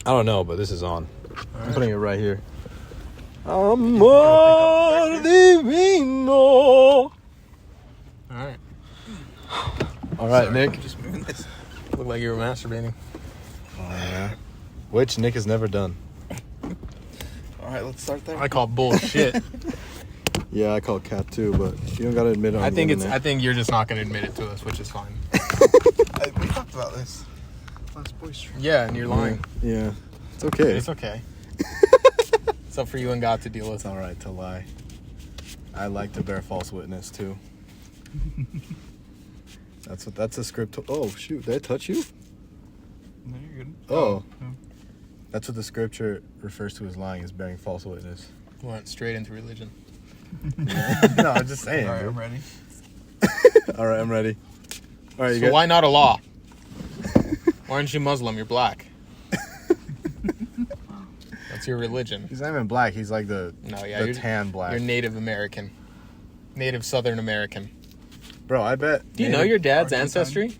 I don't know, but this is on. Right. I'm putting it right here. Amor divino. All right. All right, Sorry, Nick. I'm just moving this. Looked like you were masturbating. Oh, yeah. Which Nick has never done. All right, let's start there. I call bullshit. Yeah, I call cat too, but you don't gotta admit it. I think you're just not gonna admit it to us, which is fine. We talked about this last boys trip. Yeah, and you're lying. Yeah, it's okay. It's okay. It's up for you and God to deal with. It's all right to lie. I like to bear false witness too. That's a script. Oh shoot! Did I touch you? No, you're good. Oh. No. That's what the scripture refers to as lying, is bearing false witness. Went straight into religion. No, I'm just saying. All right, dude. I'm ready. All right, I'm ready. All right, you So good? why not a law? Why aren't you Muslim? You're black. That's your religion. He's not even black. He's like the You're tan black. You're Native American. Native Southern American. Bro, I bet. Do you know your dad's Argentine? ancestry?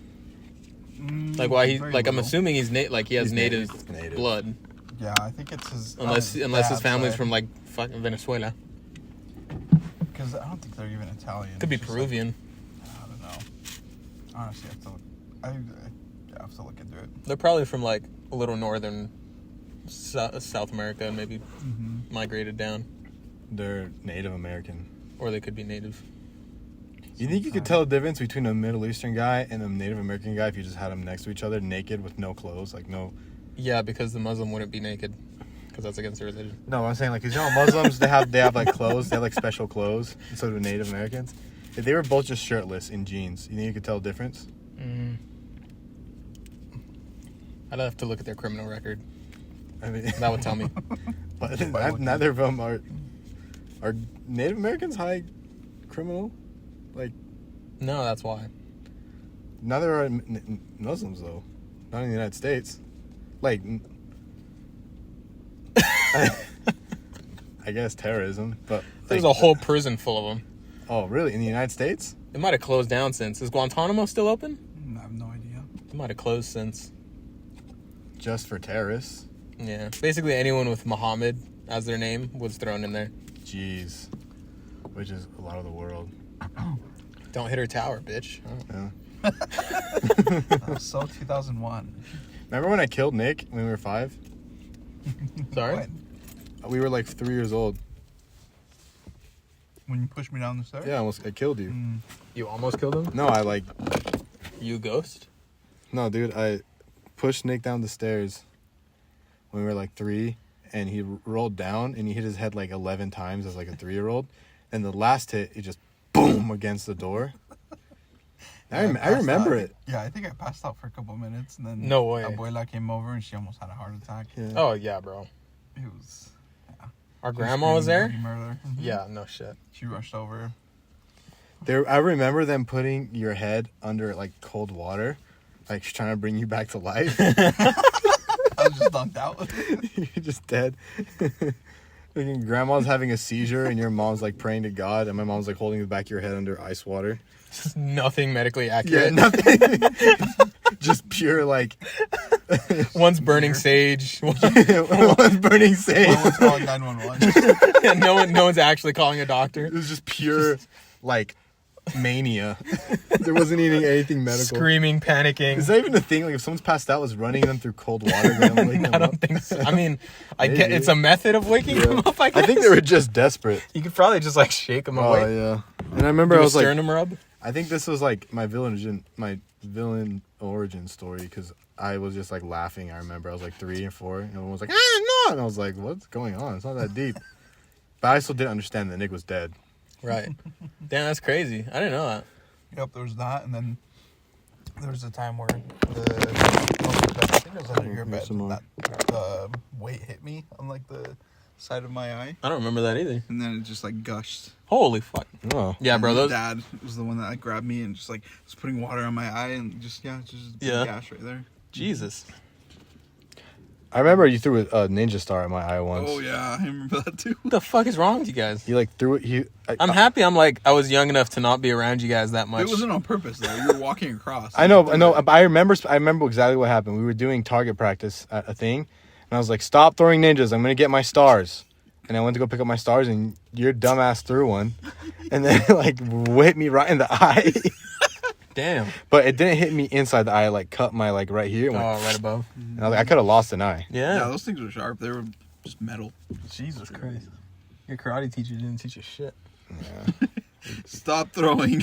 Like why he Very like I'm little. assuming he has He's native, native. blood. Yeah, I think it's his. Unless his dad's family's side. from like fucking Venezuela. Because I don't think they're even Italian. Could be It's just Peruvian. Like, I don't know. Honestly, I have to look into it. They're probably from like a little northern South America and maybe migrated down. They're Native American. Or they could be native. You think you could tell the difference between a Middle Eastern guy and a Native American guy if you just had them next to each other, naked with no clothes, like no? Yeah, because the Muslim wouldn't be naked. Because that's against their religion. No, I'm saying like, 'cause you know Muslims they have like clothes, they have like special clothes, so do Native Americans. If they were both just shirtless in jeans, you think you could tell the difference? I'd have to look at their criminal record. I mean, That would tell me. but neither of them are Native Americans high criminal. Like, No, that's why. neither are Muslims though, not in the United States. Like, I guess terrorism, but There's like, a whole prison full of them. Oh, really? In the United States? It might have closed down since. Is Guantanamo still open? I have no idea. It might have closed since. Just for terrorists? Yeah. Basically, anyone with Muhammad as their name was thrown in there. Jeez. Which is a lot of the world. Don't hit her tower, bitch. Oh. Yeah. So 2001. Remember when I killed Nick when we were 5? Sorry? What? We were like 3 years old. When you pushed me down the stairs? Yeah, I killed you. You almost killed him? No, You ghost? No, dude, I pushed Nick down the stairs when we were like 3, and he rolled down, and he hit his head like 11 times as like a 3-year-old. And the last hit, he just boom against the door. I remember it. Yeah, I think I passed out for a couple of minutes, and then No way. Abuela came over, and she almost had a heart attack. Yeah. Oh, yeah, bro. It was... Our grandma was there? Murder. Yeah, no shit. She rushed over. I remember them putting your head under like cold water, like trying to bring you back to life. I was just dunked out. You're just dead. Like, grandma's having a seizure and your mom's like praying to God, and my mom's like holding the back of your head under ice water. Just nothing medically Yeah, accurate. nothing. Just pure like One's burning sage. one's burning sage. Someone's calling 911. And no one's actually calling a doctor. It was just pure like mania. There wasn't even anything medical. Screaming, panicking. Is that even a thing? Like if someone's passed out, was running them through cold water? Wake them I up? don't think so. I mean, I get Maybe. it's a method of waking them up. I guess. I think they were just desperate. You could probably just like shake them Oh away. yeah. And I remember Do I a was like, sternum rub. I think this was like my villain origin story, because I was just like laughing. I remember I was like 3 or 4, and everyone was like, no, and I was like, what's going on? It's not that deep. But I still didn't understand that Nick was dead. Right. Damn, that's crazy. I didn't know that. Yep, there was that, and then there was a time where I think it was under your bed, some more. that the weight hit me on like the side of my eye, I don't remember that either. and then it just like gushed. Holy fuck. Oh. Yeah, And bro. my Those. dad was the one that like, grabbed me and just like was putting water on my eye, and just a Yeah. gash right there. Jesus. I remember you threw a ninja star at my eye once. Oh yeah, I remember that too. What the fuck is wrong with you guys? He like threw it. I'm happy. I was young enough to not be around you guys that much. It wasn't on purpose though. You were walking across. I know. But I remember exactly what happened. We were doing target practice at a thing, And I was like, stop throwing ninjas. I'm going to get my stars. And I went to go pick up my stars, and your dumbass threw one. And then it, like, whipped me right in the eye. Damn. But it didn't hit me inside the eye. It, like, cut my, like, right here. Oh, right above. And I was like, I could have lost an eye. Yeah, those things were sharp. They were just metal. Jesus Christ. Your karate teacher didn't teach you shit. Yeah. Stop throwing.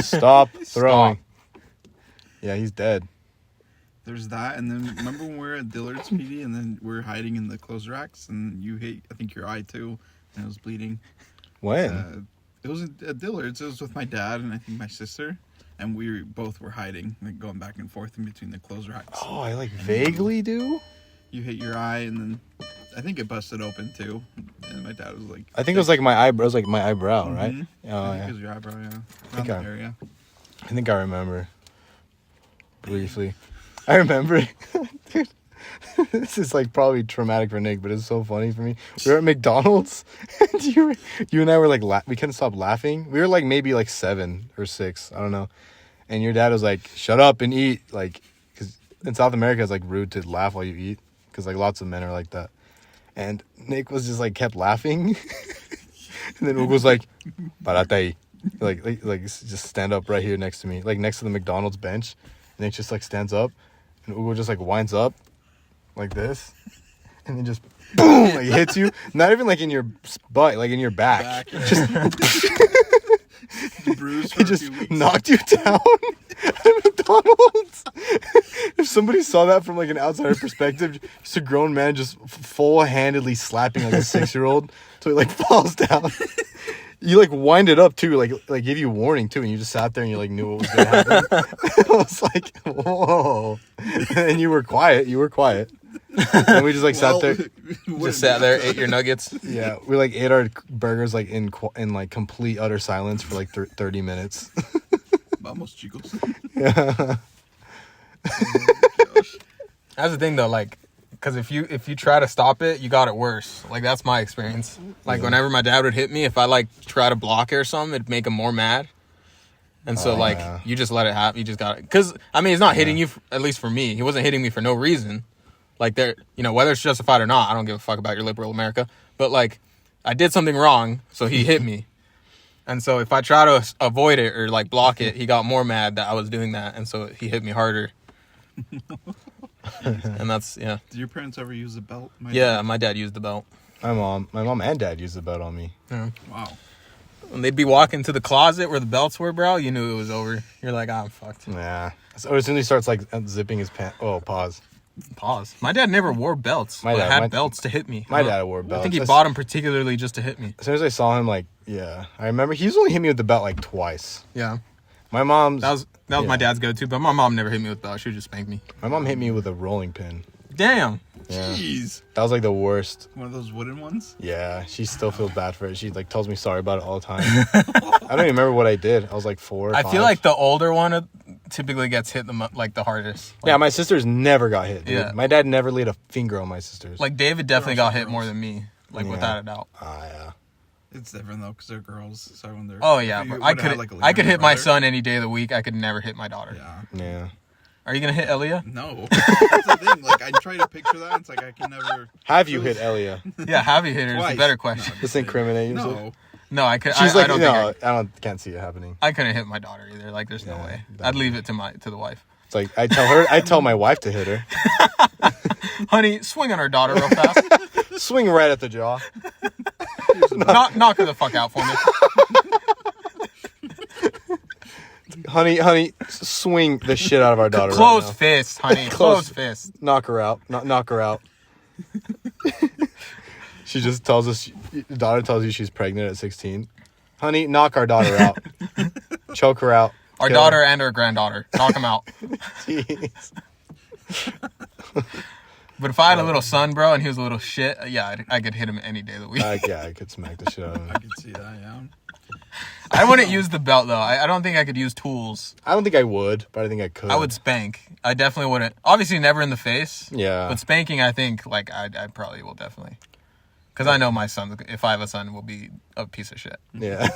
Stop throwing. Yeah, he's dead. There's that, and then remember when we were at Dillard's, PD, and then we were hiding in the clothes racks, and you hit, I think, your eye too, and it was bleeding. When? It was at Dillard's. It was with my dad and I think my sister, and we both were hiding, like going back and forth in between the clothes racks. Oh, I like vaguely do? You hit your eye, and then I think it busted open too, and my dad was like... I think it was like my eyebrow. It was like my eyebrow, right? Mm-hmm. Oh, I think yeah. it was your eyebrow, yeah. think Around that area. I think I remember. Briefly. I remember. Dude, this is like probably traumatic for Nick, but it's so funny for me. We were at McDonald's, and you and I were like, we couldn't stop laughing. We were like maybe like 7 or 6, I don't know. And your dad was like, shut up and eat. Like, because in South America, it's like rude to laugh while you eat, because like lots of men are like that. And Nick was just like kept laughing. And then Hugo's like, parate ahí. Like just stand up right here next to me, like next to the McDonald's bench. And Nick just like stands up, and Hugo just like winds up like this, and then just boom, like hits you. Not even like in your butt, like in your back. Just Bruised for he a just few weeks. knocked you down at McDonald's. If somebody saw that from like an outsider perspective, just a grown man just full-handedly slapping like a 6-year-old till he like falls down. You like wind it up too, like give you warning too, and you just sat there and you like knew what was gonna happen. I was like, whoa. And you were quiet. And we just like sat there. Just sat there, ate your nuggets. Yeah, we like ate our burgers like in like complete utter silence for like 30 minutes. Vamos, chicos. Yeah. That's the thing though, like, because if you try to stop it, you got it worse. Like, that's my experience. Like, whenever my dad would hit me, if I like try to block it or something, it'd make him more mad. And so you just let it happen. You just got it. Because I mean, he's not hitting you. At least for me, he wasn't hitting me for no reason. Like, there, whether it's justified or not, I don't give a fuck about your liberal America. But like, I did something wrong, so he hit me. And so if I try to avoid it or like block it, he got more mad that I was doing that, and so he hit me harder. And that's Did your parents ever use a belt? My dad used the belt. My mom and dad used the belt on me. Yeah. Wow. When they'd be walking to the closet where the belts were, bro, you knew it was over. You're like, I'm fucked. Yeah. So as soon as he starts like zipping his pants. Oh, pause. My dad never wore belts. My dad had belts to hit me. My dad wore belts. I think he bought them particularly just to hit me. As soon as I saw him, like, yeah, I remember he's only hit me with the belt like twice. Yeah. My mom's. That was my dad's go-to, but my mom never hit me with belts. She would just spank me. My mom hit me with a rolling pin. Damn. Yeah. Jeez. That was like the worst. One of those wooden ones? Yeah, she still feels bad for it. She like tells me sorry about it all the time. I don't even remember what I did. I was like 4 or 5. I feel like the older one typically gets hit the hardest. Like, yeah, my sisters never got hit. Dude. Yeah. My dad never laid a finger on my sisters. Like, David definitely got hit more than me. Like, without a doubt. Yeah. It's different though, because they're girls. So when they're But I could hit my son any day of the week. I could never hit my daughter. Yeah. Are you gonna hit Elia? No. That's the thing. Like, I try to picture that. It's like I can never. Have you hit Elia? Yeah, have you hit her? Is Twice. the better question. Just incriminate yourself. No. No, I could. She's I like, don't no, think can't see it happening. I couldn't hit my daughter either. Like, there's no way. I'd leave it to the wife. It's like I tell my wife to hit her. Honey, swing on her daughter real fast. Swing right at the jaw. knock her the fuck out for me. Honey, swing the shit out of our daughter. Close right now. fist, honey. Close fist. Knock her out. Knock her out. She just tells us, daughter tells you she's pregnant at 16. Honey, knock our daughter out. Choke her out. Our Kill daughter her. and our granddaughter. Knock them out. Jeez. But if I had a little son, bro, and he was a little shit, yeah, I could hit him any day of the week. I could smack the shit out of him. I can see that, yeah. I wouldn't use the belt, though. I don't think I could use tools. I don't think I would, but I think I could. I would spank. I definitely wouldn't. Obviously, never in the face. Yeah. But spanking, I think, like, I probably will definitely. Because I know my son, if I have a son, will be a piece of shit. Yeah.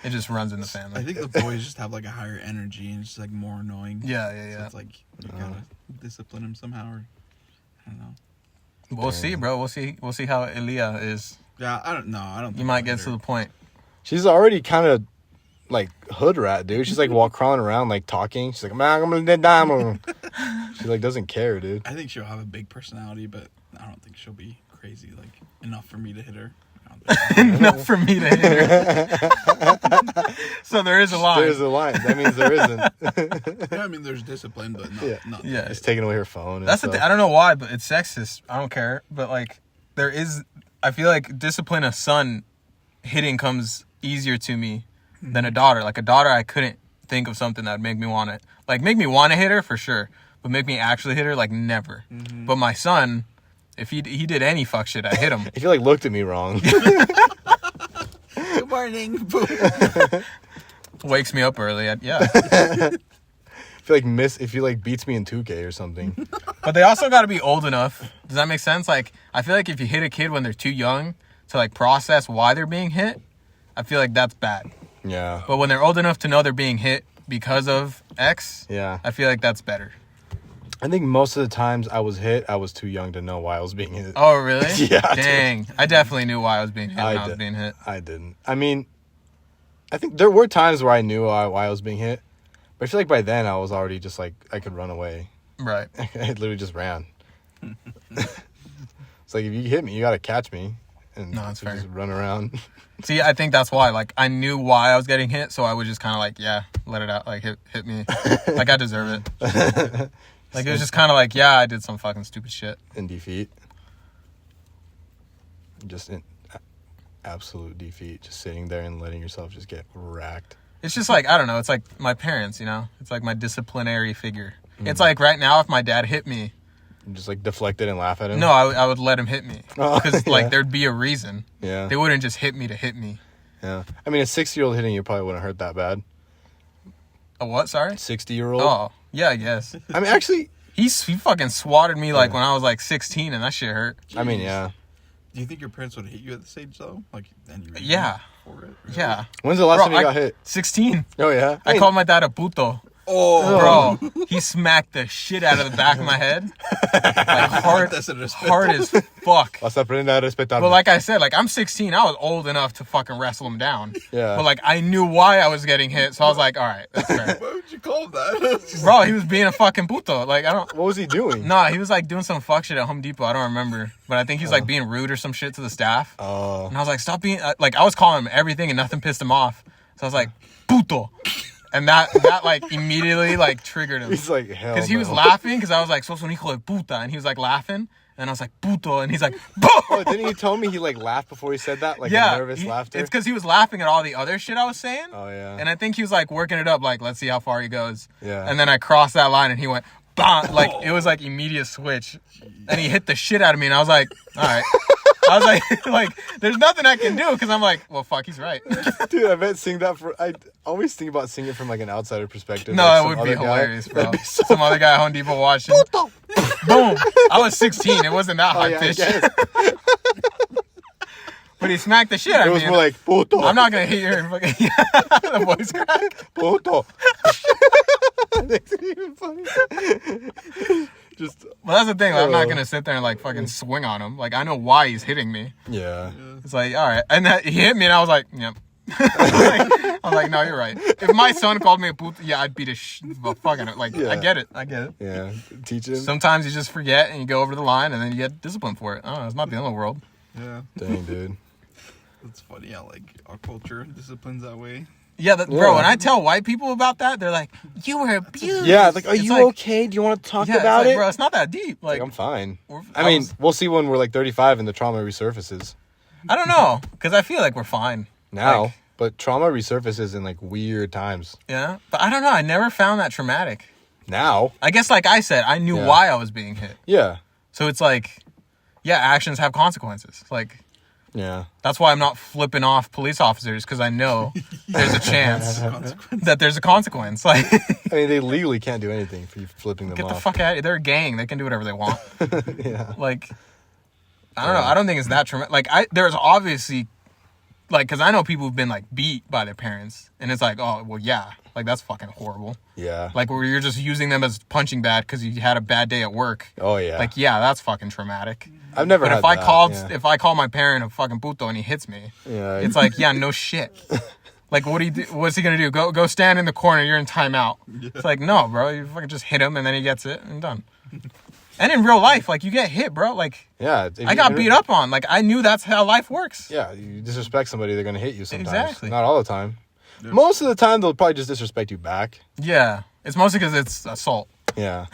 It just runs in the I family. think the boys just have like a higher energy and it's like more annoying. Yeah. So it's like you gotta discipline them somehow, or I don't know. We'll see, bro. We'll see how Elia is. Yeah, I don't know. I don't. You think might I'll get hit to her. the point. She's already kind of like hood rat, dude. She's like crawling around, like talking. She's like, "Man, I'm gonna die." She like doesn't care, dude. I think she'll have a big personality, but I don't think she'll be crazy like enough for me to hit her. I don't think so. Enough for me to hit her. So there is a line. There's a line. That means there isn't. Yeah, I mean, there's discipline, but not. Yeah. It's taking away her phone. And That's the stuff. thing. I don't know why, but it's sexist. I don't care. But like, there is. I feel like discipline a son hitting comes easier to me than a daughter. Like a daughter, I couldn't think of something that would make me want it. Like make me want to hit her for sure, but make me actually hit her like never. But my son, if he did any fuck shit, I hit him. If you like looked at me wrong. Good morning. Boom. Wakes me up early. Yeah. If you like beats me in 2K or something. But they also got to be old enough. Does that make sense? Like, I feel like if you hit a kid when they're too young to like process why they're being hit, I feel like that's bad. Yeah. But when they're old enough to know they're being hit because of X, Yeah. I feel like that's better. I think most of the times I was hit, I was too young to know why I was being hit. Oh, really? Yeah, dude. Dang. I definitely knew why I was being hit when I was being hit. I didn't. I mean, I think there were times where I knew why I was being hit. But I feel like by then I was already just like, I could run away. Right. I literally just ran. It's like, if you hit me, you got to catch me. And No, that's fair. just run around. See, I think that's why. Like, I knew why I was getting hit, so I was just kind of like, yeah, let it out. Like, hit me. Like, I deserve it. Like, it was just kind of like, yeah, I did some fucking stupid shit. In defeat. Just in absolute defeat. Just sitting there and letting yourself just get racked. It's just like, I don't know. It's like my parents, you know? It's like my disciplinary figure. It's like right now, if my dad hit me, And just like deflect it and laugh at him. no, I would let him hit me. Oh, Because, yeah. like, there'd be a reason. Yeah. They wouldn't just hit me to hit me. Yeah. I mean, a 60-year-old hitting you probably wouldn't hurt that bad. A what? Sorry? 60-year-old? Oh, yeah, I guess. I mean, actually, He fucking swatted me, like, when I was, like, 16, and that shit hurt. I mean, yeah. Do you think your parents would hit you at this age though? Like, and you were Yeah. for it? Yeah. When's the last Bro, time you got hit? 16. Oh, yeah? I called my dad a puto. Oh, Bro, he smacked the shit out of the back of my head. Like, hard as fuck. Vas a aprender a respetarme. But like I said, like, I'm 16. I was old enough to fucking wrestle him down. Yeah. But, like, I knew why I was getting hit, so I was like, all right, that's fair. why would you call him that? Bro, he was being a fucking puto. Like, I don't... What was he doing? Nah, he was, like, doing some fuck shit at Home Depot. I don't remember. But I think he was, like, being rude or some shit to the staff. Oh. And I was like, stop being... like, I was calling him everything and nothing pissed him off. So I was like, puto. And that like, immediately, like, triggered him. He's like, hell Because he was no. laughing, because I was like, sos un hijo de puta. And he was, like, laughing. And I was like, puto. And he's like, boom! Oh, didn't he tell me he like laughed before he said that? Like Yeah. a nervous laughter? It's because he was laughing at all the other shit I was saying. Oh, yeah. And I think he was, like, working it up, like, let's see how far he goes. Yeah. And then I crossed that line, and he went, bam! Like, it was, like, immediate switch. And he hit the shit out of me, and I was like, all right. I was like, there's nothing I can do, because I'm like, well, fuck, he's right. Dude, I bet seeing that I always think about seeing it from like an outsider perspective. No, like that some would be other guy. hilarious, bro. That'd be so Some other guy at Home Depot watching. Boom! I was 16. It wasn't that high yeah, I pitch. guess. But he smacked the shit out It of was me. more like, puto. I'm not gonna hit your fucking the voice crack. Puto. Makes it even funny. Just, Well, that's the thing. Like, I'm not Oh. gonna sit there and like fucking swing on him. Like, I know why he's hitting me. yeah. It's like, all right, and he hit me, and I was like, yep. I was like, no, you're right. If my son called me a puto, yeah, I'd beat the fucking like. Yeah. I get it. Yeah. Teach him. Sometimes you just forget and you go over the line, and then you get disciplined for it. I don't know. It's not the end of the world. Yeah, Dang, dude. that's funny how like our culture disciplines that way. Yeah, bro. Yeah. When I tell white people about that, they're like, "You were abused." Yeah, like, are It's you like- okay? Do you want to talk Yeah, it's about like, it? bro. It's not that deep. Like, Like, I'm fine. I I mean, was- we'll see when we're like 35 and the trauma resurfaces. I don't know, because I feel like we're fine Now, Like, but trauma resurfaces in like weird times. yeah, but I don't know. I never found that traumatic. Now, I guess, like I said, I knew Yeah. why I was being hit. yeah, So it's like, yeah, actions have consequences. Like, yeah. that's why I'm not flipping off police officers, because I know there's a chance that there's a consequence. Like, I mean, they legally can't do anything for you flipping them get the off. fuck out of here. They're a gang. They can do whatever they want. Yeah, Like, I don't know. I don't think it's that traumatic. Like, there's obviously like, because I know people who've been like beat by their parents, and it's like, oh, well, yeah, like that's fucking horrible. Yeah. Like where you're just using them as punching bag because you had a bad day at work. Oh yeah. Like, yeah, that's fucking traumatic. I've never. But had if I that, called, yeah. if I call my parent a fucking puto and he hits me, Yeah. it's like, yeah, no shit. Like, what do you do? What's he gonna do? Go stand in the corner. You're in timeout. Yeah. It's like, no, bro. You fucking just hit him and then he gets it and done. And in real life, like, you get hit, bro. Like, yeah, I got beat up on. Like, I knew that's how life works. Yeah, you disrespect somebody, they're gonna hit you sometimes. Exactly. Not all the time. Yeah. Most of the time, they'll probably just disrespect you back. Yeah, it's mostly because it's assault. Yeah.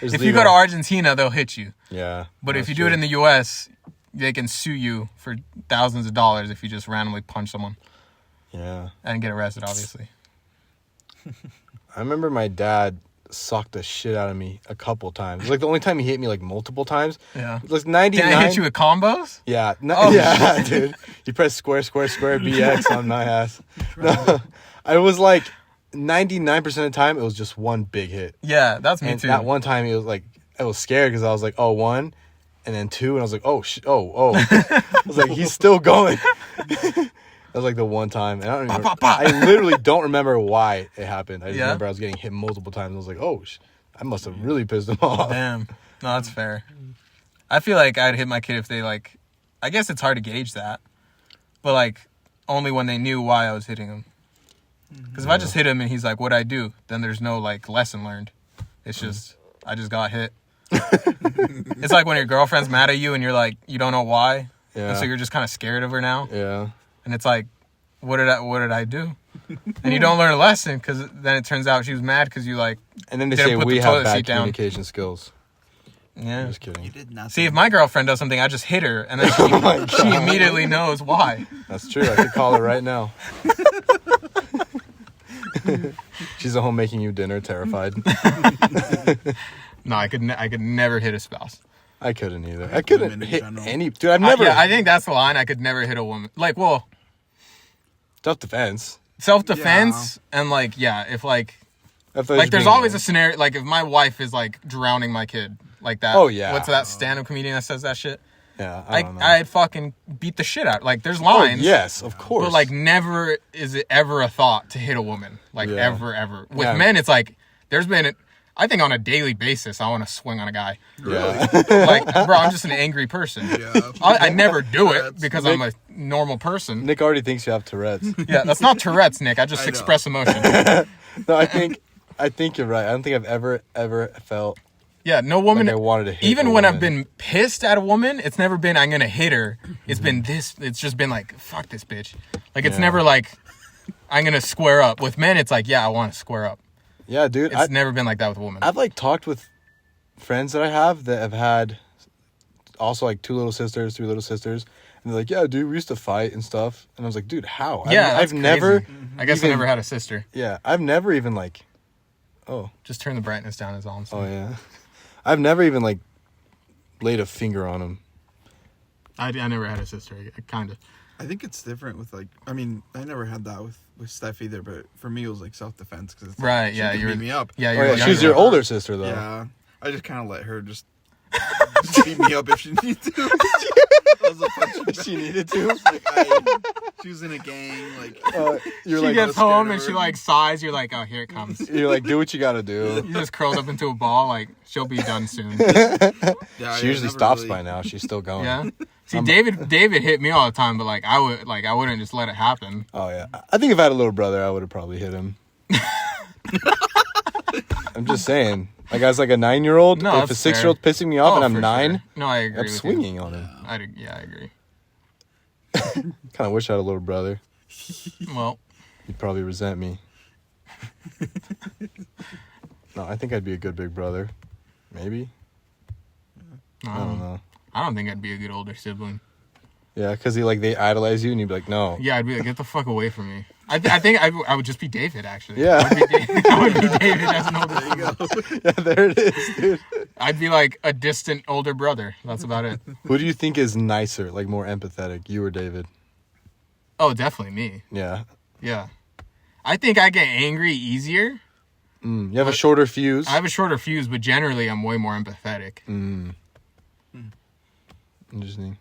If you go to Argentina, they'll hit you. Yeah. But if you do it in the U.S., they can sue you for thousands of dollars if you just randomly punch someone. Yeah. And get arrested, obviously. I remember my dad socked the shit out of me a couple times. It was like the only time he hit me like multiple times. Yeah. It was like 99. Did I hit you with combos? Yeah. Oh, Dude. You press square, BX on my ass. No. I was like 99% of the time, it was just one big hit. Yeah, that's me too. That one time, it was like, I was scared because I was like, oh, one, and then two, and I was like, oh. I was like, he's still going. That was like the one time, and I don't even. I literally don't remember why it happened. I just remember I was getting hit multiple times. And I was like, oh, I must have really pissed him off. Damn, no, that's fair. I feel like I'd hit my kid if they like. I guess it's hard to gauge that, but like only when they knew why I was hitting him. Because if I just hit him and he's like, "What'd I do?" then there's no like lesson learned. It's just I just got hit. It's like when your girlfriend's mad at you and you're like, you don't know why, and so you're just kind of scared of her now. Yeah. And it's like, what did I do? And you don't learn a lesson because then it turns out she was mad because you like. And then they say we have bad communication skills. Yeah. I'm just kidding. You did nothing. See, if my girlfriend does something, I just hit her, and then she immediately knows why. That's true. I could call her right now. She's at home making you dinner, terrified. No, I could never hit a spouse. I couldn't either. I couldn't hit any. Dude, I've never. I think that's the line. I could never hit a woman. Like, well, self-defense. And like, if like if there's always a scenario. Like, if my wife is like drowning my kid, like that. Oh yeah. What's that stand-up comedian that says that shit? Yeah, I'd fucking beat the shit out. Like, there's lines. Oh, yes, of course. But like, never is it ever a thought to hit a woman. Like, ever. With men, it's like there's been. I think on a daily basis, I want to swing on a guy. Yeah. Like, bro, I'm just an angry person. Yeah. I never do it because I'm a normal person. Nick already thinks you have Tourette's. Yeah, that's not Tourette's, Nick. I just express emotion. No, I think you're right. I don't think I've ever felt. Yeah, no woman. Like I wanted to hit even a when woman. I've been pissed at a woman, it's never been I'm gonna hit her. It's been this. It's just been like fuck this bitch. Like it's never like I'm gonna square up. With men, it's like I want to square up. Yeah, dude. It's never been like that with a woman. I've like talked with friends that I have that have had also like 2 little sisters, 3 little sisters, and they're like, "Yeah, dude, we used to fight and stuff." And I was like, "Dude, how?" Yeah, I've never. I guess I never had a sister. Yeah, I've never even like. Oh. Just turn the brightness down is all I'm saying. Oh yeah, I've never even like laid a finger on him. I never had a sister. Kind of. I think it's different with like. I mean, I never had that with Steph either, but for me it was like self-defense because right. Like, she beat me up. Yeah, she's your older sister though. Yeah, I just kind of let her just beat me up if she needed to. If she needed to. She was in a gang. Like she gets home and she like sighs. You're like, oh, here it comes. You're like, do what you gotta do. You just curled up into a ball. Like she'll be done soon. She usually stops by now. She's still going. Yeah. See, David hit me all the time, but I wouldn't just let it happen. Oh yeah, I think if I had a little brother, I would have probably hit him. I'm just saying. Like I was like a 9-year-old. No, if a 6-year-old's pissing me off and I'm 9, sure. No, I agree. I'm swinging on him. I agree. Kind of wish I had a little brother. Well, He'd probably resent me. No, I think I'd be a good big brother. Maybe. I don't know. I don't think I'd be a good older sibling. Yeah, because they idolize you and you'd be like, no. Yeah, I'd be like, get the fuck away from me. I think I would just be David, actually. Yeah. I would be David as an older sibling. Yeah, there it is, dude. I'd be like a distant older brother. That's about it. Who do you think is nicer, like more empathetic, you or David? Oh, definitely me. Yeah. Yeah. I think I get angry easier. You have a shorter fuse. I have a shorter fuse, but generally I'm way more empathetic. Interesting.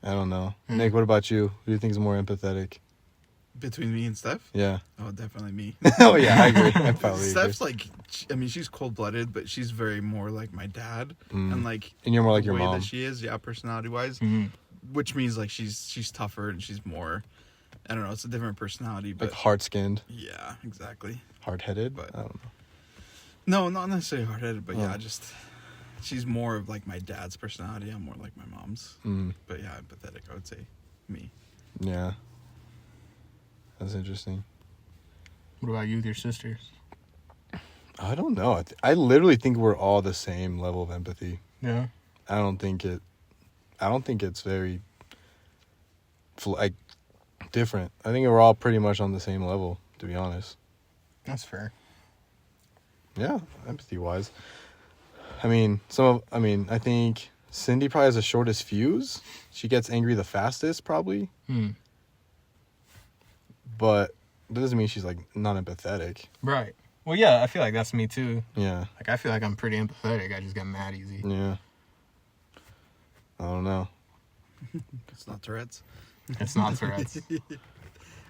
I don't know. Nick, what about you? Who do you think is more empathetic? Between me and Steph? Yeah. Oh, definitely me. Oh, yeah, I agree. I probably Steph's agree. like, I mean, she's cold-blooded, but she's very more like my dad. And like... And you're more like the your way mom. that she is, yeah, personality-wise. Which means like she's tougher and she's more... I don't know, it's a different personality, but... Like hard-skinned. Yeah, exactly. Hard-headed? But I don't know. No, not necessarily hard-headed, but yeah, just... She's more of like my dad's personality. I'm more like my mom's. But yeah, empathetic, I would say me. Yeah. That's interesting. What about you with your sisters? I don't know. I literally think we're all the same level of empathy. Yeah. I don't think it's very like different. I think we're all pretty much on the same level, to be honest. That's fair. Yeah, empathy wise. I think Cindy probably has the shortest fuse. She gets angry the fastest, probably. But that doesn't mean she's like not empathetic. Right. Well, yeah, I feel like that's me too. Yeah. Like, I feel like I'm pretty empathetic. I just get mad easy. Yeah. I don't know. It's not Tourette's. It's not Tourette's.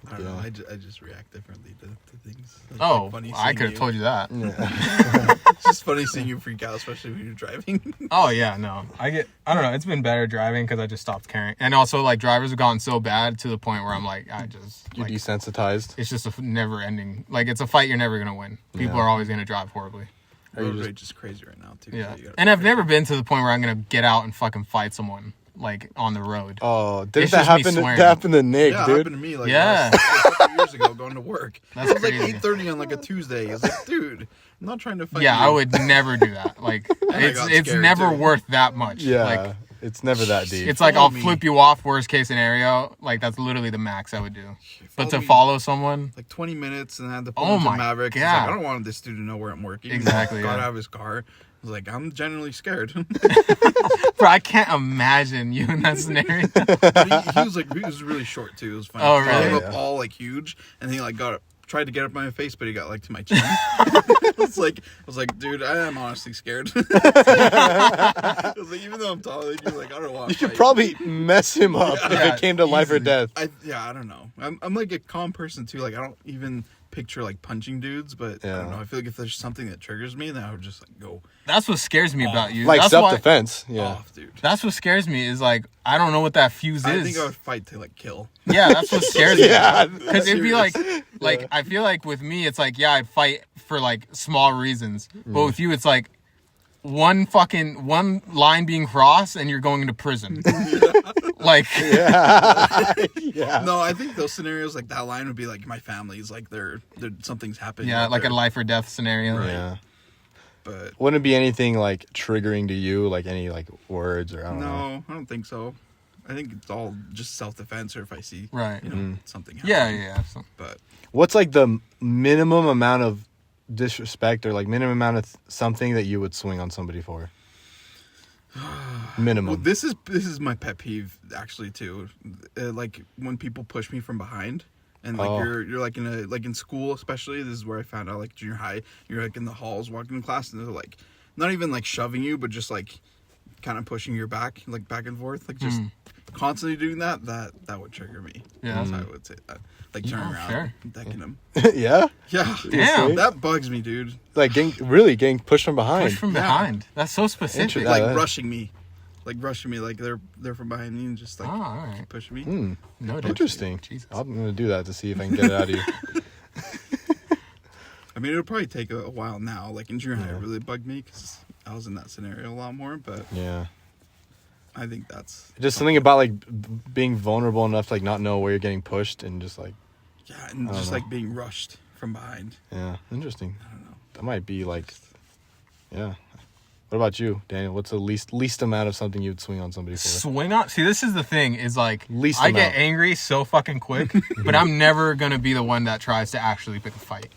I don't know. I just react differently to things. It's Oh, like funny I seeing could have told you that. Yeah. It's just funny seeing you freak out, especially when you're driving. Oh, yeah, no. I don't know. It's been better driving because I just stopped caring. And also, like, drivers have gotten so bad to the point where I'm like, You're like, desensitized. it's just a never ending. Like, it's a fight you're never going to win. People Yeah. are always going to drive horribly. Road rage is crazy right now, too. Yeah. So you gotta And be I've careful. never been to the point where I'm going to get out and fucking fight someone, like, on the road. Oh, didn't It's that just me happen? swearing. That happened to Nick, Yeah, it dude. happened to me like Yeah. a couple years ago going to work. That's It was like crazy. 8:30 on like a Tuesday. It's like, dude, I'm not trying to fight Yeah, you. I would never do that. Like, I got it's scared, never too. worth that much. Yeah, Like, it's never that deep. it's like Follow I'll me. flip you off, worst case scenario. Like, that's literally the max I would do. But to me follow someone, like 20 minutes and I had to pull Oh into my Maverick. He's God. like, I don't want this dude to know where I'm working. Exactly, Got yeah. out of his car. I was like, I'm genuinely scared. bro, I can't imagine you in that scenario. But he was really short too. It was funny. Oh, He came really? up all like huge, and he like tried to get up my face, but he got like to my chin. I was like, dude, I am honestly scared. I was like, even though I'm taller than you, like, I don't want. You should probably mess him up if Yeah, it came to life or easy. death. I don't know. I'm like a calm person too. Like I don't even picture like punching dudes, but I Yeah. don't know. I feel like if there's something that triggers me, then I would just like go That's what scares me about you. Like That's why- self-defense. Yeah. off, dude. That's what scares me is like, I don't know what that fuse I is. think I would fight to like kill. Yeah, that's what scares me. Yeah. Because it'd be like I feel like with me, it's like, yeah, I'd fight for like small reasons. But with you, it's like one line being crossed and you're going into prison. Like, Yeah. No, I think those scenarios like that line would be like my family's like they're something's happening. yeah, out like a there. life or death scenario. Right. Yeah. But Wouldn't it be anything like triggering to you, like any like words or I don't know? no, I don't think so. I think it's all just self-defense, or if I see Right. something. Yeah, happening. yeah. So, But What's like the minimum amount of disrespect or like minimum amount of something that you would swing on somebody for? Minimum. well, this is my pet peeve actually too. Like when people push me from behind. And like Oh. you're like in school especially, this is where I found out like junior high, you're like in the halls walking to class and they're like not even like shoving you, but just like kind of pushing your back like back and forth, like just constantly doing that would trigger me. Yeah. So I would say that, like turning around, fair. and decking him. Yeah. Yeah, Damn. that bugs me, dude. Like getting pushed from behind. push from behind. That's so specific. Interesting. Like that- rushing me, like they're from behind me and just like Oh, all right. pushing me. No doubt. Interesting. Jesus. I'm gonna do that to see if I can get it out of you. I mean, it'll probably take a while now. Like in junior high, it really bugged me because I was in that scenario a lot more. But Yeah. I think that's Just something about like being vulnerable enough to like not know where you're getting pushed and just like yeah, and don't just know. like being rushed from behind. yeah, interesting. I don't know. That might be like yeah. What about you, Daniel? What's the least amount of something you'd swing on somebody for? Swing on. See, this is the thing. Is like Least I get amount. angry so fucking quick, but I'm never gonna be the one that tries to actually pick a fight.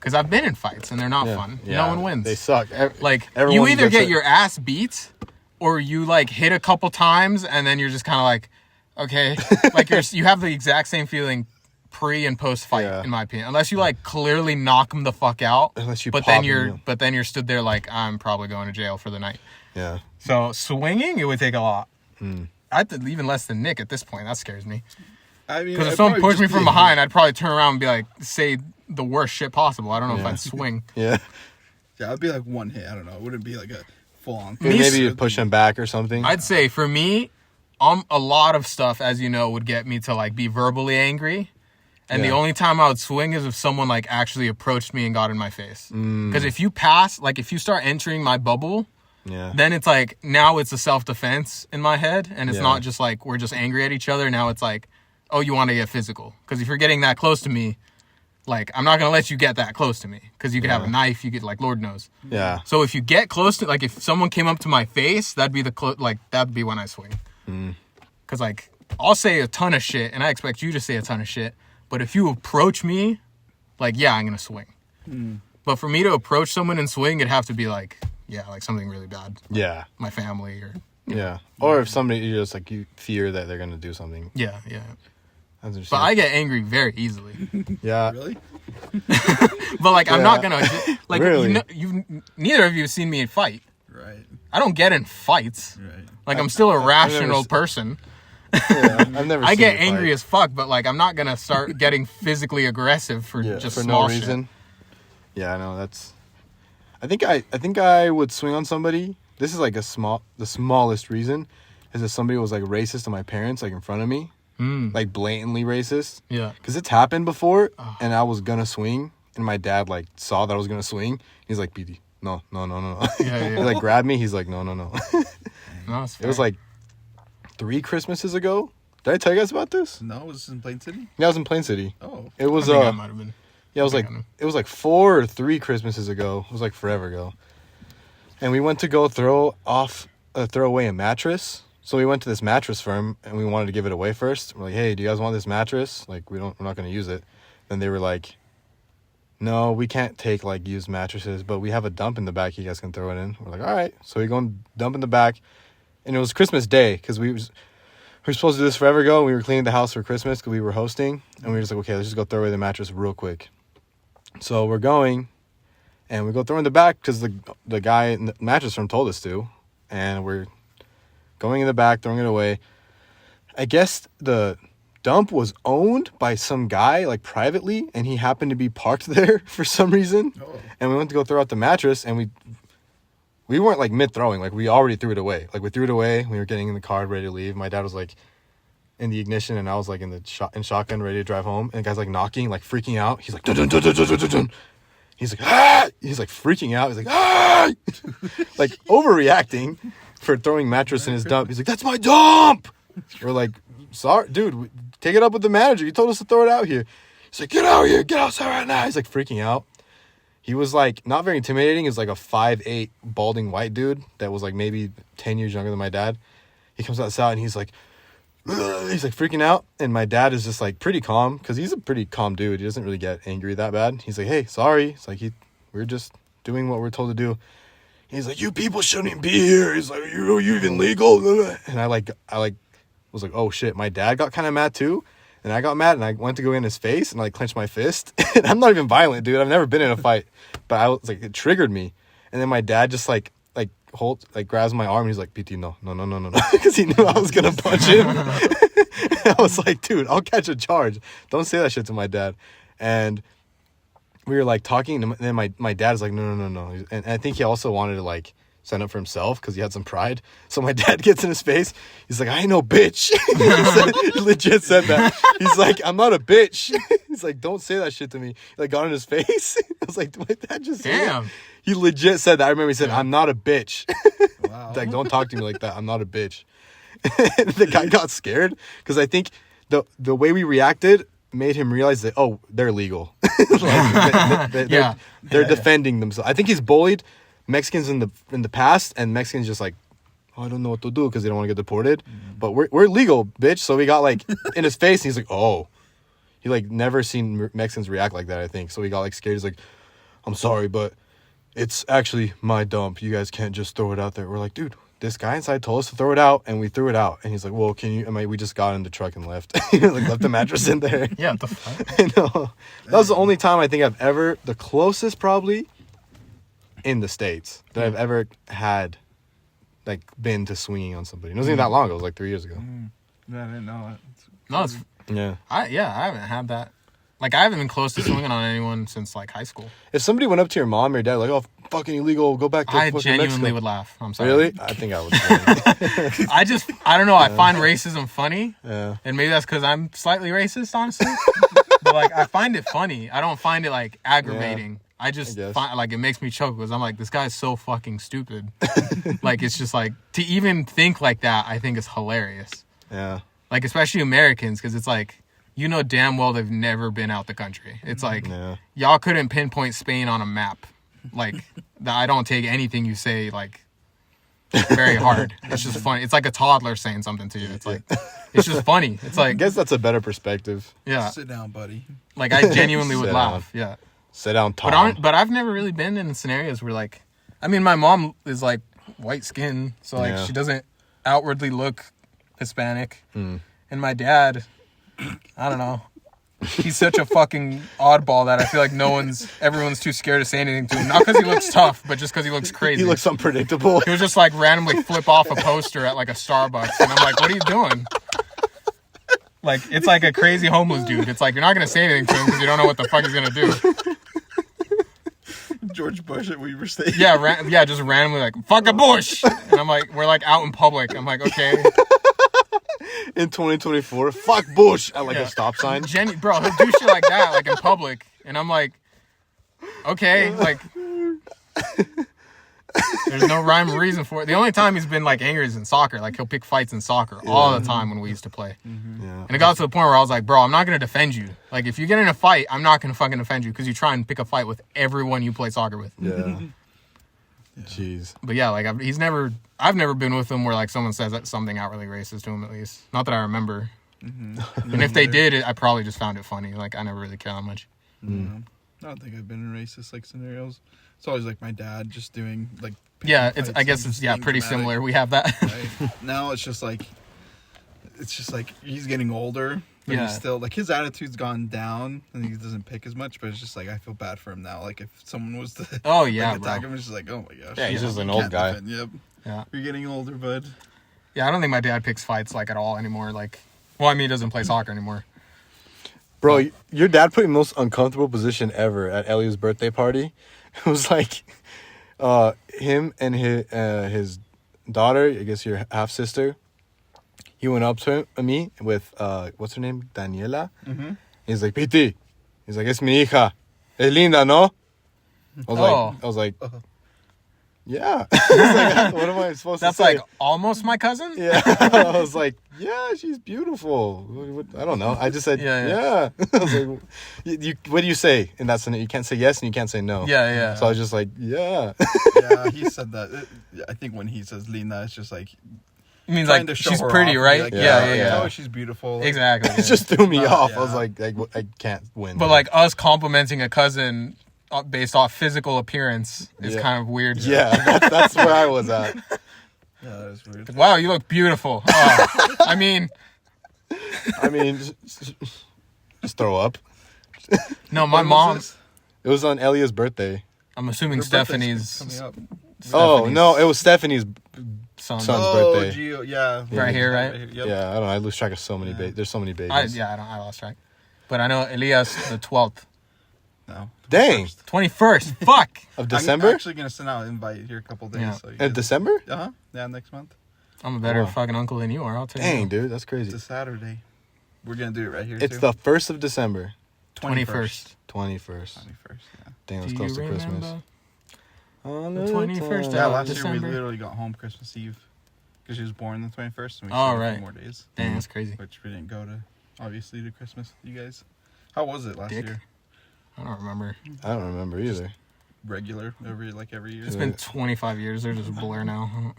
Because I've been in fights and they're not Yeah. fun. Yeah, No one wins. They suck. Like you Everyone either gets get it. your ass beat, or you like hit a couple times and then you're just kind of like, okay, like you have the exact same feeling pre and post fight, Yeah. in my opinion. Unless you like clearly knock them the fuck out. Unless you but pop then 'em, you're yeah. but then you're stood there like I'm probably going to jail for the night. Yeah. So swinging, it would take a lot. even less than Nick at this point. That scares me. I mean, Because if someone pushed me from behind, I'd probably turn around and be like, say the worst shit possible. I don't know if I'd swing. Yeah. Yeah, it'd be like one hit. I don't know. It wouldn't be like a full-on. Maybe you push him back or something. I'd say for me, a lot of stuff, as you know, would get me to like be verbally angry. And the only time I would swing is if someone like actually approached me and got in my face. Because if you pass, like if you start entering my bubble, then it's like now it's a self-defense in my head. And it's not just like we're just angry at each other. Now it's like, oh, you want to get physical. Because if you're getting that close to me, like I'm not going to let you get that close to me. Because you could have a knife, you could like Lord knows. Yeah. So if you get close to, like if someone came up to my face, that'd be that'd be when I swing. Because like I'll say a ton of shit and I expect you to say a ton of shit. But if you approach me, like, yeah, I'm going to swing. But for me to approach someone and swing, it'd have to be like, like something really bad. Yeah. My family or... Yeah. Or if somebody, you just like, you fear that they're going to do something. Yeah. That's interesting. But I get angry very easily. Yeah. Really? But like, I'm not going to... Like, really? Neither of you have seen me fight. Right. I don't get in fights. Right. Like, I'm still a rational person. Yeah, I've never I seen get you angry fight. as fuck, but like I'm not gonna start getting physically aggressive for just for small no reason. Yeah, I know that's. I think I would swing on somebody. This is like the smallest reason, is if somebody was like racist to my parents, like in front of me, like blatantly racist. Yeah. Because it's happened before, and I was gonna swing, and my dad like saw that I was gonna swing. He's like, "PD, no." Yeah. He like grabbed me. He's like, "No." No, it's It was fair. like 3 Christmases ago. Did I tell you guys about this? No, was this in Plain City? Yeah, I was in Plain City. Oh. It was I think I might have been. yeah, it was like 4 or 3 Christmases ago. It was like forever ago. And we went to go throw away a mattress. So we went to this mattress firm and we wanted to give it away first. We're like, "Hey, do you guys want this mattress? Like we're not going to use it." Then they were like, "No, we can't take like used mattresses, but we have a dump in the back. You guys can throw it in." We're like, "All right." So we go and dump in the back. And it was Christmas Day because we were supposed to do this forever ago. And we were cleaning the house for Christmas because we were hosting. And we were just like, okay, let's just go throw away the mattress real quick. So we're going. And we go throw in the back because the guy in the mattress firm told us to. And we're going in the back, throwing it away. I guess the dump was owned by some guy, like privately. And he happened to be parked there for some reason. Oh. And we went to go throw out the mattress. And we weren't like mid-throwing. Like we already threw it away. Like we threw it away. We were getting in the car ready to leave. My dad was like in the ignition and I was like in shotgun ready to drive home. And the guy's like knocking, like freaking out. He's like, dun, dun, dun, dun, dun, dun, dun. He's like, ah! He's like freaking out. He's like, ah! Like overreacting for throwing mattress in his dump. He's like, that's my dump. We're like, sorry, dude, take it up with the manager. You told us to throw it out here. He's like, get out here. Get outside right now. He's like freaking out. He was like not very intimidating. He was like a 5'8" balding white dude that was like maybe 10 years younger than my dad. He comes outside and he's like freaking out. And my dad is just like pretty calm because he's a pretty calm dude. He doesn't really get angry that bad. He's like, hey, sorry. It's like we're just doing what we're told to do. He's like, you people shouldn't be here. He's like, are you even legal? And I was like, oh shit. My dad got kind of mad too. And I got mad and I went to go in his face and like clenched my fist. And I'm not even violent, dude. I've never been in a fight. But I was like, it triggered me. And then my dad just grabs my arm and he's like, PT, no. Because he knew I was going to punch him. I was like, dude, I'll catch a charge. Don't say that shit to my dad. And we were like talking and then my dad is like, no. And I think he also wanted to like stand up for himself because he had some pride. So my dad gets in his face. He's like, I ain't no bitch. He legit said that. He's like, I'm not a bitch. He's like, don't say that shit to me. He like got in his face. I was like, my dad just said that? He legit said that. I remember he said, I'm not a bitch. Wow. Like, don't talk to me like that. I'm not a bitch. And the guy got scared because I think the way we reacted made him realize that, oh, they're legal. They're defending themselves. I think he's bullied Mexicans in the past, and Mexicans just like, oh, I don't know what to do because they don't want to get deported. But we're legal, bitch. So we got like in his face, and he's like, oh. He like never seen Mexicans react like that, I think. So he got like scared. He's like, I'm sorry, but it's actually my dump. You guys can't just throw it out there. We're like, dude, this guy inside told us to throw it out, and we threw it out. And he's like, well, can you? We just got in the truck and left. Like left the mattress in there. Yeah, what the fuck? I know. That was the only time I think I've ever, the closest probably in the States that I've ever had like been to swinging on somebody. It wasn't even that long ago. It was like 3 years ago. Yeah, I didn't know it. No, it's Yeah. I haven't had that. Like, I haven't been close to swinging on anyone since like high school. If somebody went up to your mom or dad like, "Oh, fucking illegal, go back to I fucking genuinely Mexico." would laugh. I'm sorry. Really? I think I would. I don't know. I find racism funny, Yeah. and maybe that's because I'm slightly racist, honestly. But like, I find it funny. I don't find it like aggravating. I just guess. find like it makes me choke because I'm like, this guy's so fucking stupid. Like, it's just like to even think like that. I think is hilarious. Yeah. Like, especially Americans, because it's like, you know damn well they've never been out the country. It's like, y'all couldn't pinpoint Spain on a map. Like, I don't take anything you say, like, very hard. It's just funny. It's like a toddler saying something to you. It's like, it's just funny. It's I like, guess that's a better perspective. yeah. Sit down, buddy. Like, I genuinely would Sit laugh. Yeah. Sit down, Tom. But I've never really been in scenarios where, like, I mean, my mom is, like, white skin. So, like, she doesn't outwardly look Hispanic. And my dad, I don't know. He's such a fucking oddball that I feel like everyone's too scared to say anything to him. Not because he looks tough, but just because he looks crazy. He looks unpredictable. He was just like randomly flip off a poster at like a Starbucks. And I'm like, what are you doing? Like, it's like a crazy homeless dude. It's like, you're not going to say anything to him because you don't know what the fuck he's going to do. George Bush at Weaver State. Yeah, just randomly like, fuck a bush. And I'm like, we're like out in public. I'm like, okay. In 2024, fuck Bush at like a stop sign. Bro, he'll do shit like that, like in public. And I'm like, okay, like, there's no rhyme or reason for it. The only time he's been like angry is in soccer. Like, he'll pick fights in soccer all the time when we used to play. Yeah. And it got to the point where I was like, bro, I'm not going to defend you. Like, if you get in a fight, I'm not going to fucking defend you because you try and pick a fight with everyone you play soccer with. Yeah. Jeez. But yeah, like, I've never been with him where like someone says something outwardly racist to him, at least. Not that I remember. And if they did, I probably just found it funny. Like, I never really care that much. I don't think I've been in racist like scenarios. It's always like my dad just doing like. Yeah, fights I guess and it's being pretty dramatic, similar. We have that. Right? Now it's just like he's getting older, but he's still like his attitude's gone down and he doesn't pick as much. But it's just like I feel bad for him now. Like if someone was to Oh attack bro. him, it's just like, oh my gosh. Yeah, he's just an Can't old guy. defend. Yep. Yeah. You're getting older, bud. Yeah, I don't think my dad picks fights like at all anymore. Like, well, I mean, he doesn't play soccer anymore. Bro, your dad put you in the most uncomfortable position ever at Ellie's birthday party. It was like him and his daughter, I guess your half sister. He went up to me with what's her name, Daniela. He's like, Piti. He's like, es mi hija. Es linda, no? I was like, yeah. Like, what am I supposed That's to say? like almost my cousin? Yeah. I was like, yeah, she's beautiful. I don't know. I just said, yeah. I was like, what do you say in that scenario? You can't say yes and you can't say no. Yeah. So I was just like, yeah. Yeah, he said that. I think when he says Lina, it's just like. It means trying like to show she's her pretty, off, right? like, Yeah. Oh, she's beautiful. Exactly. It just threw me off. yeah. I was like, I can't win. But like us complimenting a cousin based off physical appearance is kind of weird. Yeah, that's where I was at. Yeah, that is weird. Wow, you look beautiful. I mean, just throw up. no, my When was mom. this? It was on Elia's birthday. I'm assuming Her birthday's Stephanie's. coming up. Oh, no, it was Stephanie's Son. son's Oh, birthday. Gio, yeah. Right here, right? Yep. Yeah, I don't know. I lose track of so many babies. There's so many babies. I lost track. But I know Elias the 12th. No. Dang. 21st. Fuck. Of December? I'm actually gonna send out an invite here a couple days. Yeah. So you In guys- December? Uh-huh. Yeah, next month. I'm a better Wow. fucking uncle than you are. I'll tell you. Dang, dude, that's It's crazy. a Saturday. We're gonna do it right here. It's too. the 1st of December. 21st. 21st. 21st. Yeah. Dang, that's Do close you to Christmas. remember? On The 21st Yeah, of last year we December. literally got home Christmas Eve because she was born the 21st, and we Oh, stayed a right. few more days, Dang, that's crazy. which we didn't go to. Obviously, to Christmas. You guys, how was it last Dick. year? I don't remember. I don't remember either. Regular every year. It's been 25 years. They're just a blur now.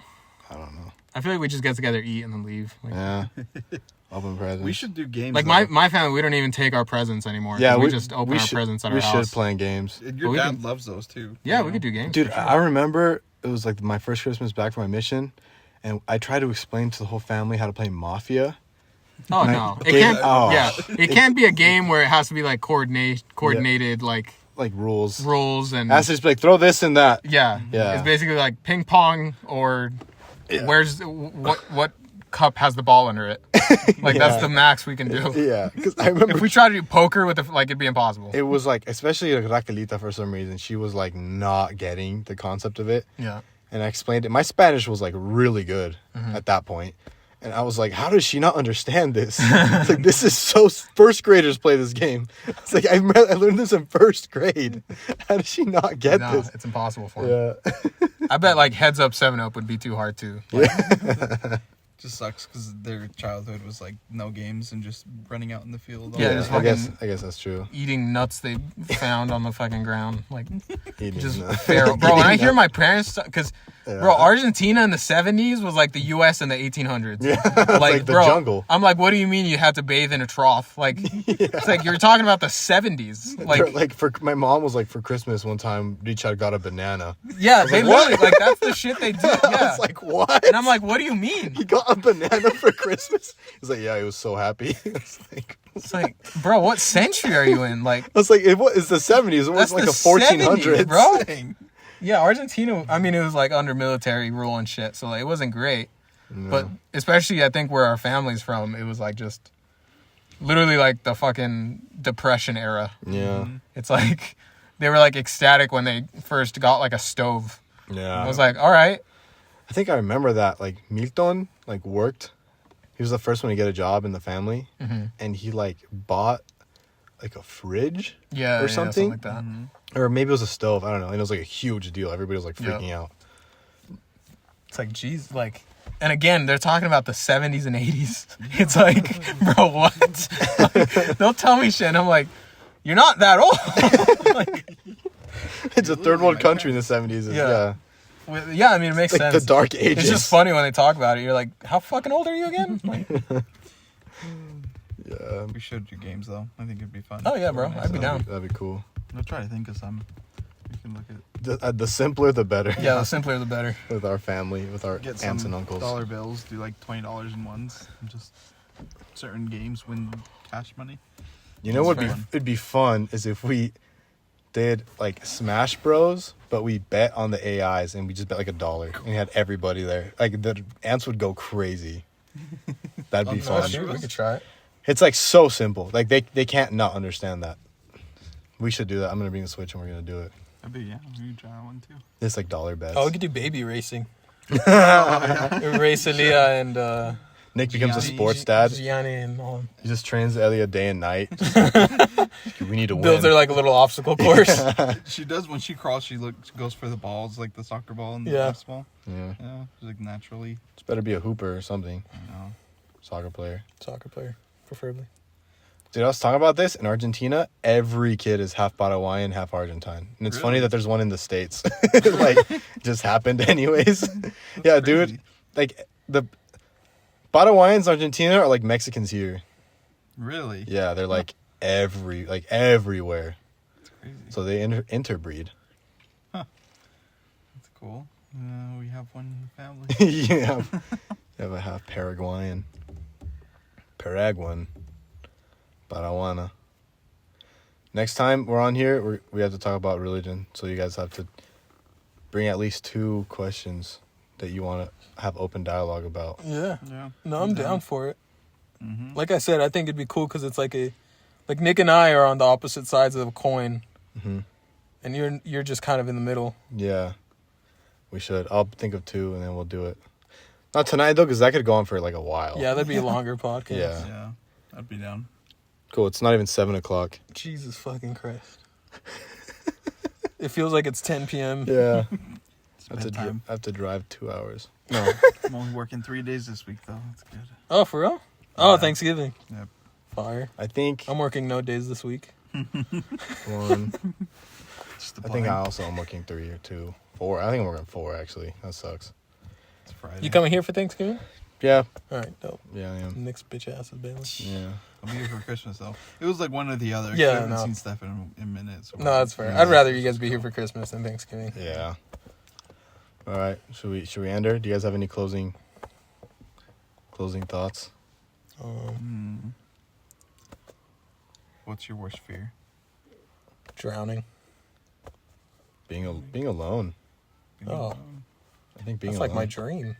I don't know. I feel like we just get together, eat, and then leave. Like, Yeah. Open presents. We should do games. like my family, we don't even take our presents anymore. Yeah, we just open our presents at our We house. should play games. Your But we dad can- loves those too. Yeah, you we know? could do games. Dude, for sure. I remember it was like my first Christmas back from my mission, and I tried to explain to the whole family how to play Mafia. Oh and no, I- it can't. Oh. Yeah, it can't be a game where it has to be like coordinated like Like rules. rules and It has to just be like, throw this and that. yeah. Yeah. It's basically like ping pong or Yeah. where's what cup has the ball under it? Like that's the max we can do. Yeah, because I remember If we try to do poker with it'd be impossible. it was like, especially like Raquelita, for some reason, she was like not getting the concept of it. Yeah. And I explained it. My Spanish was like really good at that point. And I was like, how does she not understand this? It's like, this is so, first graders play this game. It's like, I learned this in first grade. How does she not get No, this? it's impossible for them. Yeah. I bet like heads up 7-Up would be too hard too. Like, Just sucks because their childhood was like no games and just running out in the field. Yeah, all just day. I guess that's true. eating nuts they found on the fucking ground. Like Eating just that. feral. Bro, when I hear my parents, because Yeah. bro, Argentina in the 70s was like the US in the 1800s. Yeah, like the bro, jungle. I'm like, what do you mean you had to bathe in a trough? Like, it's like you're talking about the 70s. Like, For my mom was like, for Christmas one time, Richard got a banana. yeah, they like, what? literally like that's the shit they do. I Yeah, was like, what? and I'm like, what do you mean? he got a banana for Christmas? He's like, yeah, he was so happy. It's like, bro, what century are you in? Like, I was like, it's the 70s. It that's wasn't like the a 1400s. 70s, bro. Dang. Yeah, Argentina. I mean, it was like under military rule and shit, so like, it wasn't great. No. But especially, I think where our family's from, it was like just literally like the fucking Depression era. Yeah. It's like they were like ecstatic when they first got like a stove. Yeah. I was like, all right. I think I remember that. Like, Milton, like, worked. He was the first one to get a job in the family. Mm-hmm. And he, like, bought, like, a fridge Yeah, or something. like that. Or maybe it was a stove. I don't know. And it was, like, a huge deal. Everybody was, like, freaking out. It's like, geez, like, and again, they're talking about the 70s and 80s. It's like, bro, what? Like, they'll tell me shit, and I'm like, you're not that old. Like, It's a third world country in the 70s. Yeah. yeah, I mean, it makes Like sense. the dark ages. It's just funny when they talk about it. You're like, how fucking old are you again? Like, Yeah. We should do games though. I think it'd be fun. oh yeah, bro, I'd be down. That'd be cool. I'll try to think of some. We can look at The simpler, the better. Yeah, the simpler the better. With our family, with our get aunts some and uncles. dollar bills. Do like $20 in ones. And just certain games win cash money. You know what That's it'd be fun is if we did like Smash Bros, but we bet on the AIs and we just bet like $1 and we had everybody there. Like the ants would go crazy. That'd be Oh, fun. sure. We could try it. It's like so simple. Like they can't not understand that. We should do that. I'm gonna bring the Switch and we're gonna do it. I bet, yeah, we can try one too. It's like dollar bets. Oh, we could do baby racing. Race Elia and Nick becomes a Gianni. sports dad. Gianni and all. He just trains Elia day and night. We need to win. Builds her like a little obstacle course. She does when she crawls. She goes for the balls, like the soccer ball and the Yeah. basketball. Yeah. Yeah, she's like naturally. It's better be a hooper or something. You know. Soccer player. Soccer player, preferably. Dude, I was talking about this in Argentina. Every kid is half Paraguayan, half Argentine, and it's funny Really? that there's one in the States. Like, just happened anyways. Yeah, dude. crazy. Like the Paraguayans, in Argentina are like Mexicans here. Really? Yeah, they're like everywhere. That's crazy. So they interbreed. That's cool. We have one in the family. You have a half Paraguayan, Paraguana. Next time we're on here, we have to talk about religion. So you guys have to bring at least 2 questions that you want to have open dialogue about. Yeah. Yeah. No, I'm down for it. Mm-hmm. Like I said, I think it'd be cool because it's like like Nick and I are on the opposite sides of a coin, Mhm. and you're just kind of in the middle. Yeah, we should. I'll think of 2 and then we'll do it. Not tonight though, because that could go on for like a while. Yeah, that'd be a longer podcast. Yeah. Yeah. I'd be down. Cool. It's not even 7:00. Jesus fucking Christ. It feels like it's 10 p.m. Yeah. It's I have, to bedtime. I have to drive 2 hours. No. I'm only working 3 days this week though. That's good. Oh, for real? Oh, Yeah. Thanksgiving. Yep. Fire. I think I'm working no days this week. 1. Just the I think blind. I'm working 3 or 2. 4. I think I'm working 4 actually. That sucks. It's Friday. You coming here for Thanksgiving? Yeah. All right, dope. Yeah, I am. Nick's bitch ass is bailing. Yeah. I'll be here for Christmas though. It was like one or the other. 'cause Yeah, I haven't no. seen Steph in minutes. No, that's fair. Yeah. I'd rather you guys be here for Christmas than Thanksgiving. Yeah. All right. Should we end her? Do you guys have any closing thoughts? What's your worst fear? Drowning. Being alone. Being Oh. alone. I think being That's like my alone. dream.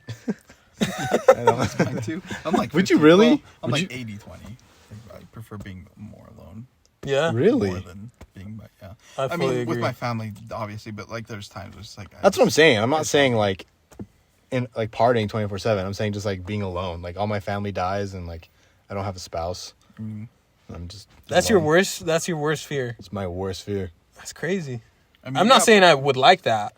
I know. That's mine too. I'm like Would you 50 really? well, I'm Would like you- 80-20. I prefer being more alone. Yeah. Really? More than being by, yeah. I I fully mean, agree. with my family, obviously, but like there's times where it's like. That's what I'm saying. I'm not saying like in like partying 24/7. I'm saying just like being alone. Like all my family dies and like I don't have a spouse. Mm. I'm just That's your alone. worst. That's your worst fear. It's my worst fear. That's crazy. I mean, I'm not yeah, saying I would like that,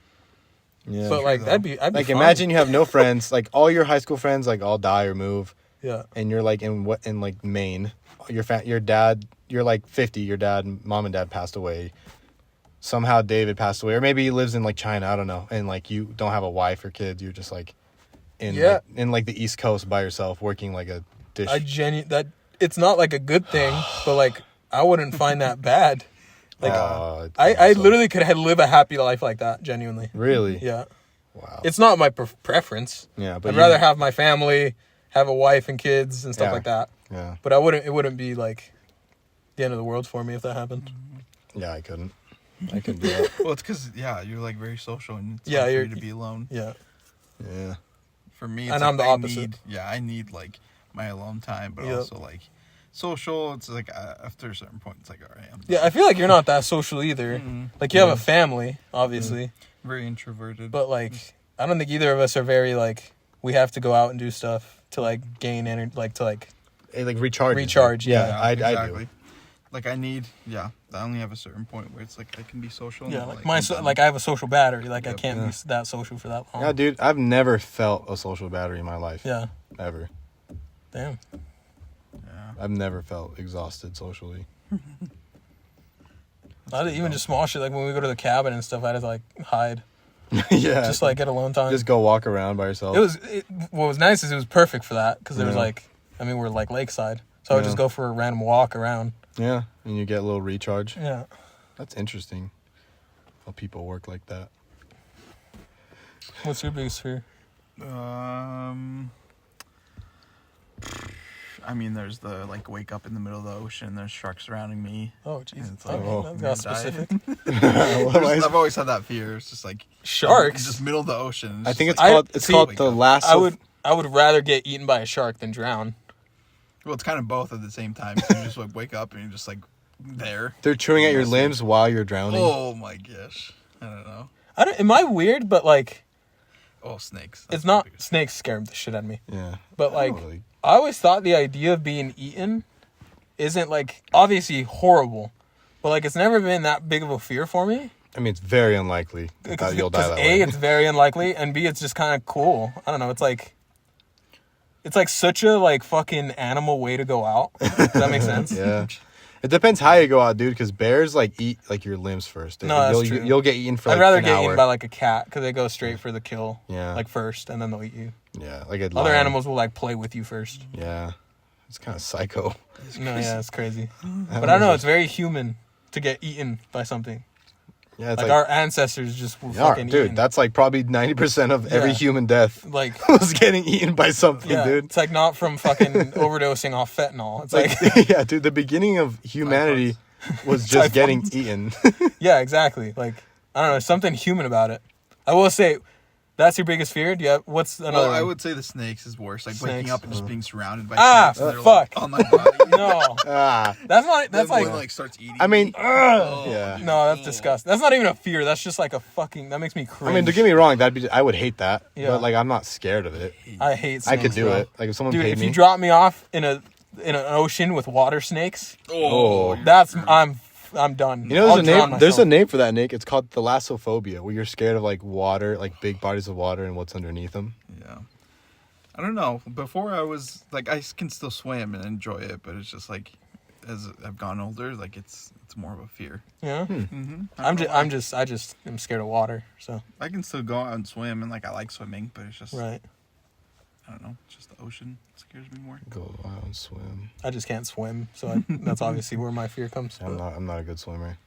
Yeah. but like though. I'd be like fine. imagine you have no friends. Like all your high school friends like all die or move, Yeah. and you're like in like Maine. Your dad. You're like 50. Your dad, mom and dad passed away. Somehow David passed away, or maybe he lives in like China. I don't know. And like you don't have a wife or kids. You're just like in like the East Coast by yourself, working like a dish. that it's not like a good thing, but like I wouldn't find that bad. Like I so- literally could live a happy life like that. Genuinely. really. Yeah. Wow. It's not my preference. Yeah, but I'd rather have my family, have a wife and kids and stuff Yeah. like that. Yeah. But it wouldn't be like the end of the world for me if that happened. Yeah, I couldn't. I couldn't do that. Well, it's because you're like very social and it's Yeah, hard for you're- you to be alone. Yeah. Yeah. For me, it's And like I'm the opposite. I need like my alone time, but Yep. also like social. It's like after a certain point, it's like all right, I'm Yeah, I feel like you're not that social either. Mm-mm. Like you have a family, obviously, very introverted. but like I don't think either of us are very like we have to go out and do stuff to like gain energy, like to like It like recharges. Recharge, yeah. I exactly. do. Like I need, I only have a certain point where it's like I can be social. yeah, and, like I'm done. like I have a social battery. Like I Yep. can't be that social for that long. Yeah, dude, I've never felt a social battery in my life. Yeah. Ever. Damn. Yeah. I've never felt exhausted socially. Even just small shit like when we go to the cabin and stuff. I had to like hide, Yeah. just like get alone time. Just go walk around by yourself. What was nice is it was perfect for that because there was Yeah. like we're like lakeside, so I would Yeah. just go for a random walk around. Yeah. And you get a little recharge. Yeah. That's interesting. How people work like that. What's your biggest fear? I mean, there's the like wake up in the middle of the ocean. There's sharks surrounding me. Oh, jeez. It's like, oh, That's I'm got gonna die. specific. I've always had that fear. It's just like Sharks. just middle of the ocean. I think it's I- called see, called the last I would rather get eaten by a shark than drown. Well, it's kind of both at the same time. So you just like wake up and you're just like there. They're chewing at your Yes. limbs while you're drowning. Oh my gosh! I don't know. Am I weird? But like, Oh, snakes. it's not snakes scare the shit out of me. Yeah. But I like, don't really- I always thought the idea of being eaten isn't like obviously horrible, but like it's never been that big of a fear for me. I mean, it's very unlikely that you'll die that A, way. it's very unlikely, and B, it's just kind of cool. I don't know. It's like such a like fucking animal way to go out. Does that make sense? Yeah. It depends how you go out, dude, because bears like eat like your limbs first. No, that's you'll, true. You'll get eaten for like I'd rather an get hour. eaten by like a cat because they go straight for the kill. Yeah. Like first, and then they'll eat you. Yeah, like a Other lion. animals will like play with you first. Yeah. It's kind of psycho. No, yeah, it's crazy. But I don't know. It's very human to get eaten by something. Yeah, it's Like our ancestors just were yeah, fucking dude, eaten. that's like probably 90% of every Yeah. human death Like, was getting eaten by something, yeah, dude. it's like not from fucking overdosing off fentanyl. It's like, Like, yeah, dude, the beginning of humanity was just getting eaten. yeah, exactly. Like, I don't know, something human about it. I will say, that's your biggest fear? Do you have, what's another Well, I one? would say the snakes is worse. Like Snakes. waking up and just being surrounded by Ah, snakes. And they're, fuck. Like, on my body. No, Ah, that's not, that's Then like, one, starts eating. I mean, Oh, yeah. dude. no, that's disgusting. That's not even a fear. That's just like a fucking, that makes me cringe. I mean, don't get me wrong, I would hate that, Yeah. but like I'm not scared of it. I hate snakes. I could do bro. it. Like if someone Dude, paid if me. you drop me off in an ocean with water snakes, Oh, you're that's, screwed. I'm done. You know, I'll there's drown a myself. name for that, Nick. It's called thalassophobia, where you're scared of like water, like big bodies of water and what's underneath them. Yeah. I don't know. Before I was like, I can still swim and enjoy it, but it's just like, as I've gotten older, like it's more of a fear. Yeah. Mm-hmm. I just am scared of water. So I can still go out and swim, and like I like swimming, but it's just right. I don't know. It's just the ocean scares me more. Go out and swim. I just can't swim, so that's obviously where my fear comes. I'm But not a good swimmer.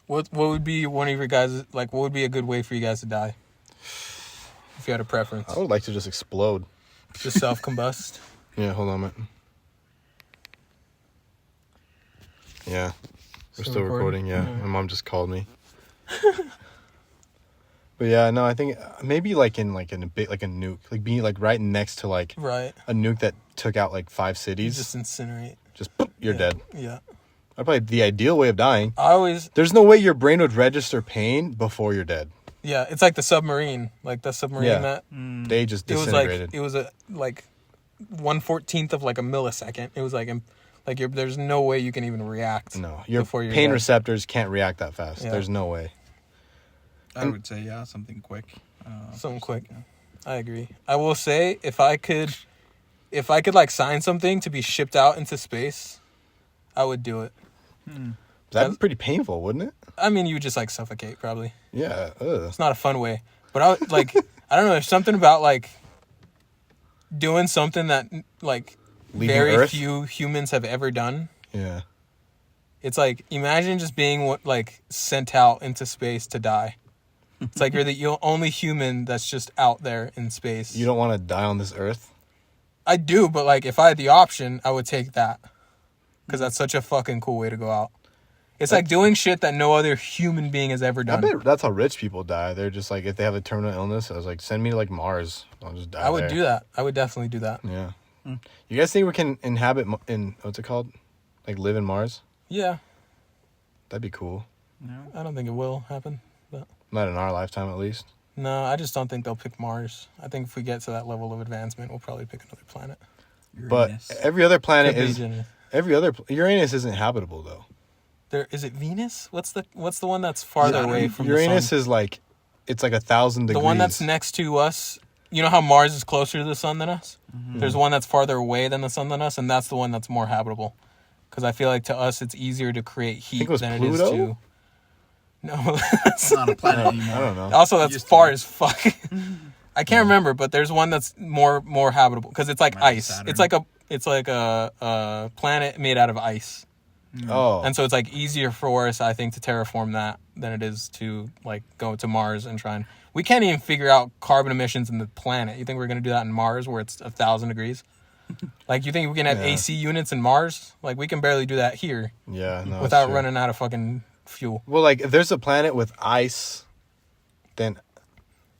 what would be one of your guys like? What would be a good way for you guys to die? If you had a preference, I would like to just explode. just self combust. Yeah, hold on, man. Yeah. We're still recording, yeah. Alright. My mom just called me. But yeah, no, I think maybe like in a bit like a nuke, like being like right next to like Right. a nuke that took out like 5 cities. Just incinerate. Just boop, you're dead. Yeah. That's probably the ideal way of dying. There's no way your brain would register pain before you're dead. Yeah, it's like the submarine. Like the submarine that They just disintegrated. It was a 1/14th of like a millisecond. It was like there's no way you can even react. No, your before you're pain dead. receptors can't react that fast. Yeah. There's no way. I would say something quick. Something quick. I agree. I will say if I could like sign something to be shipped out into space, I would do it. That'd be pretty painful, wouldn't it? I mean, you would just like suffocate probably. Yeah. Ugh. It's not a fun way, but I would, like I don't know. There's something about like doing something that like Leaving very Earth? few humans have ever done. Yeah. It's like imagine just being like sent out into space to die. It's like you're the only human that's just out there in space. You don't want to die on this Earth? I do, but like if I had the option, I would take that. Because that's such a fucking cool way to go out. It's like doing shit that no other human being has ever I done. bet that's how rich people die. They're just like, if they have a terminal illness, I was like, send me to like Mars. I'll just die I would there. do that. I would definitely do that. Yeah. You guys think we can inhabit in, what's it called? Like live in Mars? Yeah. That'd be cool. I don't think it will happen. But Not in our lifetime, at least. no, I just don't think they'll pick Mars. I think if we get to that level of advancement, we'll probably pick another planet. Uranus. But every other planet Could be is... Uranus. Uranus isn't habitable, though. Is it Venus? What's the one that's farther away from Uranus the sun? is like, it's like 1,000 degrees. The one that's next to us. You know how Mars is closer to the sun than us? Mm-hmm. There's one that's farther away than the sun than us, and that's the one that's more habitable. Because I feel like to us, it's easier to create heat than it is Pluto? to... No. It's not a planet anymore. I don't know. Also, that's Used to far be. as fuck. I can't remember, but there's one that's more habitable because it's like Might be ice. Saturn. It's like a planet made out of ice, Oh. and so it's like easier for us, I think, to terraform that than it is to like go to Mars and try and. We can't even figure out carbon emissions in the planet. You think we're gonna do that in Mars where it's 1,000 degrees? Like you think we can have AC units in Mars? Like we can barely do that here Yeah, no. without it's true. running out of fucking fuel. Well, like, if there's a planet with ice, then...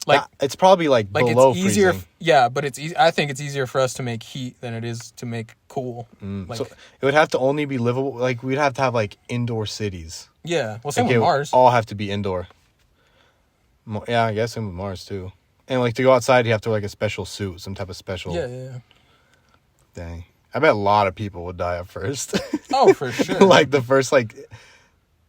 Like it's probably like below it's easier. freezing. Yeah, but it's easy. I think it's easier for us to make heat than it is to make cool. Like, So it would have to only be livable. Like, we'd have to have like indoor cities. yeah. Well, same Like, with it would Mars. all have to be indoor. Yeah, I guess same with Mars too. And like to go outside, you have to like a special suit, some type of special. Yeah. Dang, I bet a lot of people would die at first. Oh, for sure. Like the first like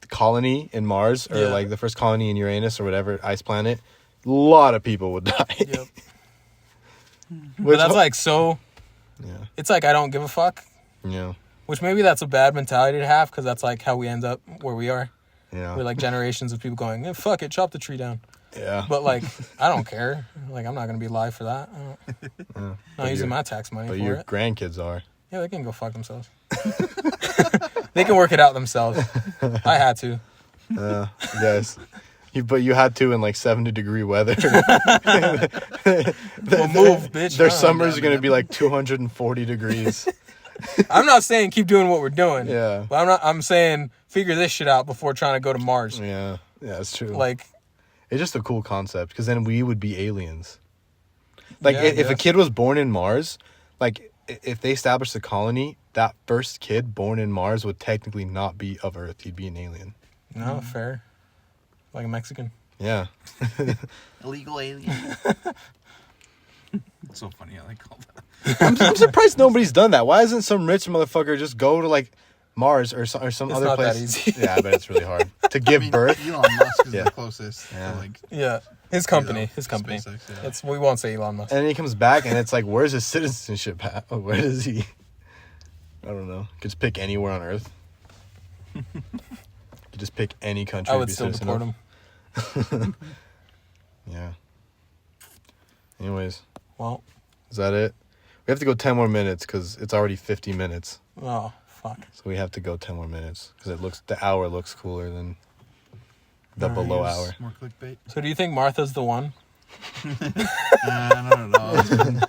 colony in Mars, or Yeah. like the first colony in Uranus or whatever ice planet. A lot of people would die. Yep. But that's like so. Yeah. It's like I don't give a fuck. Yeah. Which maybe that's a bad mentality to have because that's like how we end up where we are. Yeah. We're like generations of people going, fuck it, chop the tree down. Yeah. But like, I don't care. Like, I'm not gonna be alive for that. I'm not using my tax money But for your it. grandkids are. Yeah, they can go fuck themselves. They can work it out themselves. I had to. Yes. But you had to in like 70-degree weather. We'll move, bitch. Their Oh, summers yeah, are going to man. be like 240 degrees. I'm not saying keep doing what we're doing. Yeah. But I'm saying figure this shit out before trying to go to Mars. Yeah. Yeah, it's true. Like, it's just a cool concept because then we would be aliens. Like, Yeah, if a yeah. kid was born in Mars, like, if they established a colony, that first kid born in Mars would technically not be of Earth. He'd be an alien. no, fair. Like a Mexican. Yeah. Illegal alien. It's so funny. I like all that. I'm surprised nobody's done that. Why doesn't some rich motherfucker just go to, like, Mars or some It's other not place? that easy. Yeah, I bet it's really hard. To give birth. Elon Musk is Yeah. the closest. Yeah. To like, Yeah. His company. His company. SpaceX, yeah. It's we won't say Elon Musk. And then he comes back and it's like, where's his citizenship at? Where does he? I don't know. Could just pick anywhere on Earth. Could just pick any country. I to would be still citizen deport of. him. Yeah. Anyways, Well, is that it? We have to go 10 more minutes because it's already 50 minutes. oh fuck. So we have to go 10 more minutes because the hour looks cooler than the below Here's hour. More clickbait. So do you think Martha's the one? I don't know. It's been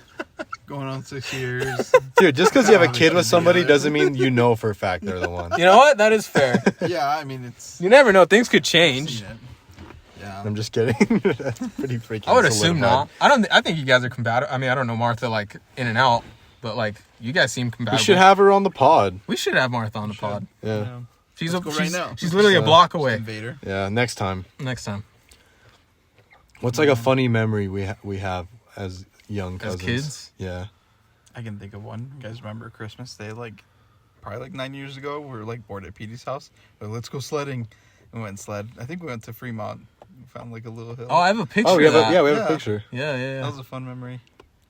going on 6 years. Dude, just because you have a kid with Honestly, somebody yeah. doesn't mean you know for a fact they're the one. You know what? That is fair. Yeah, I mean it's. You never know. Things could I've change. seen it. Yeah. I'm just kidding. That's pretty freaking. I would assume solidified. not. I think you guys are compatible. I mean, I don't know Martha like in and out, but like you guys seem compatible. We should have her on the pod. We should have Martha on the pod. Yeah. She's Let's go right now. She's literally a block away. Invader. Yeah. Next time. Next time. What's like a funny memory we have as young cousins? As kids? Yeah. I can think of one. You guys remember Christmas Day, like probably like 9 years ago? We were like bored at Petey's house. We're like, let's go sledding. We went and sled. I think we went to Fremont. We found like a little hill. Oh, I have a picture. Oh, of that. we have a Yeah. picture. Yeah. That was a fun memory.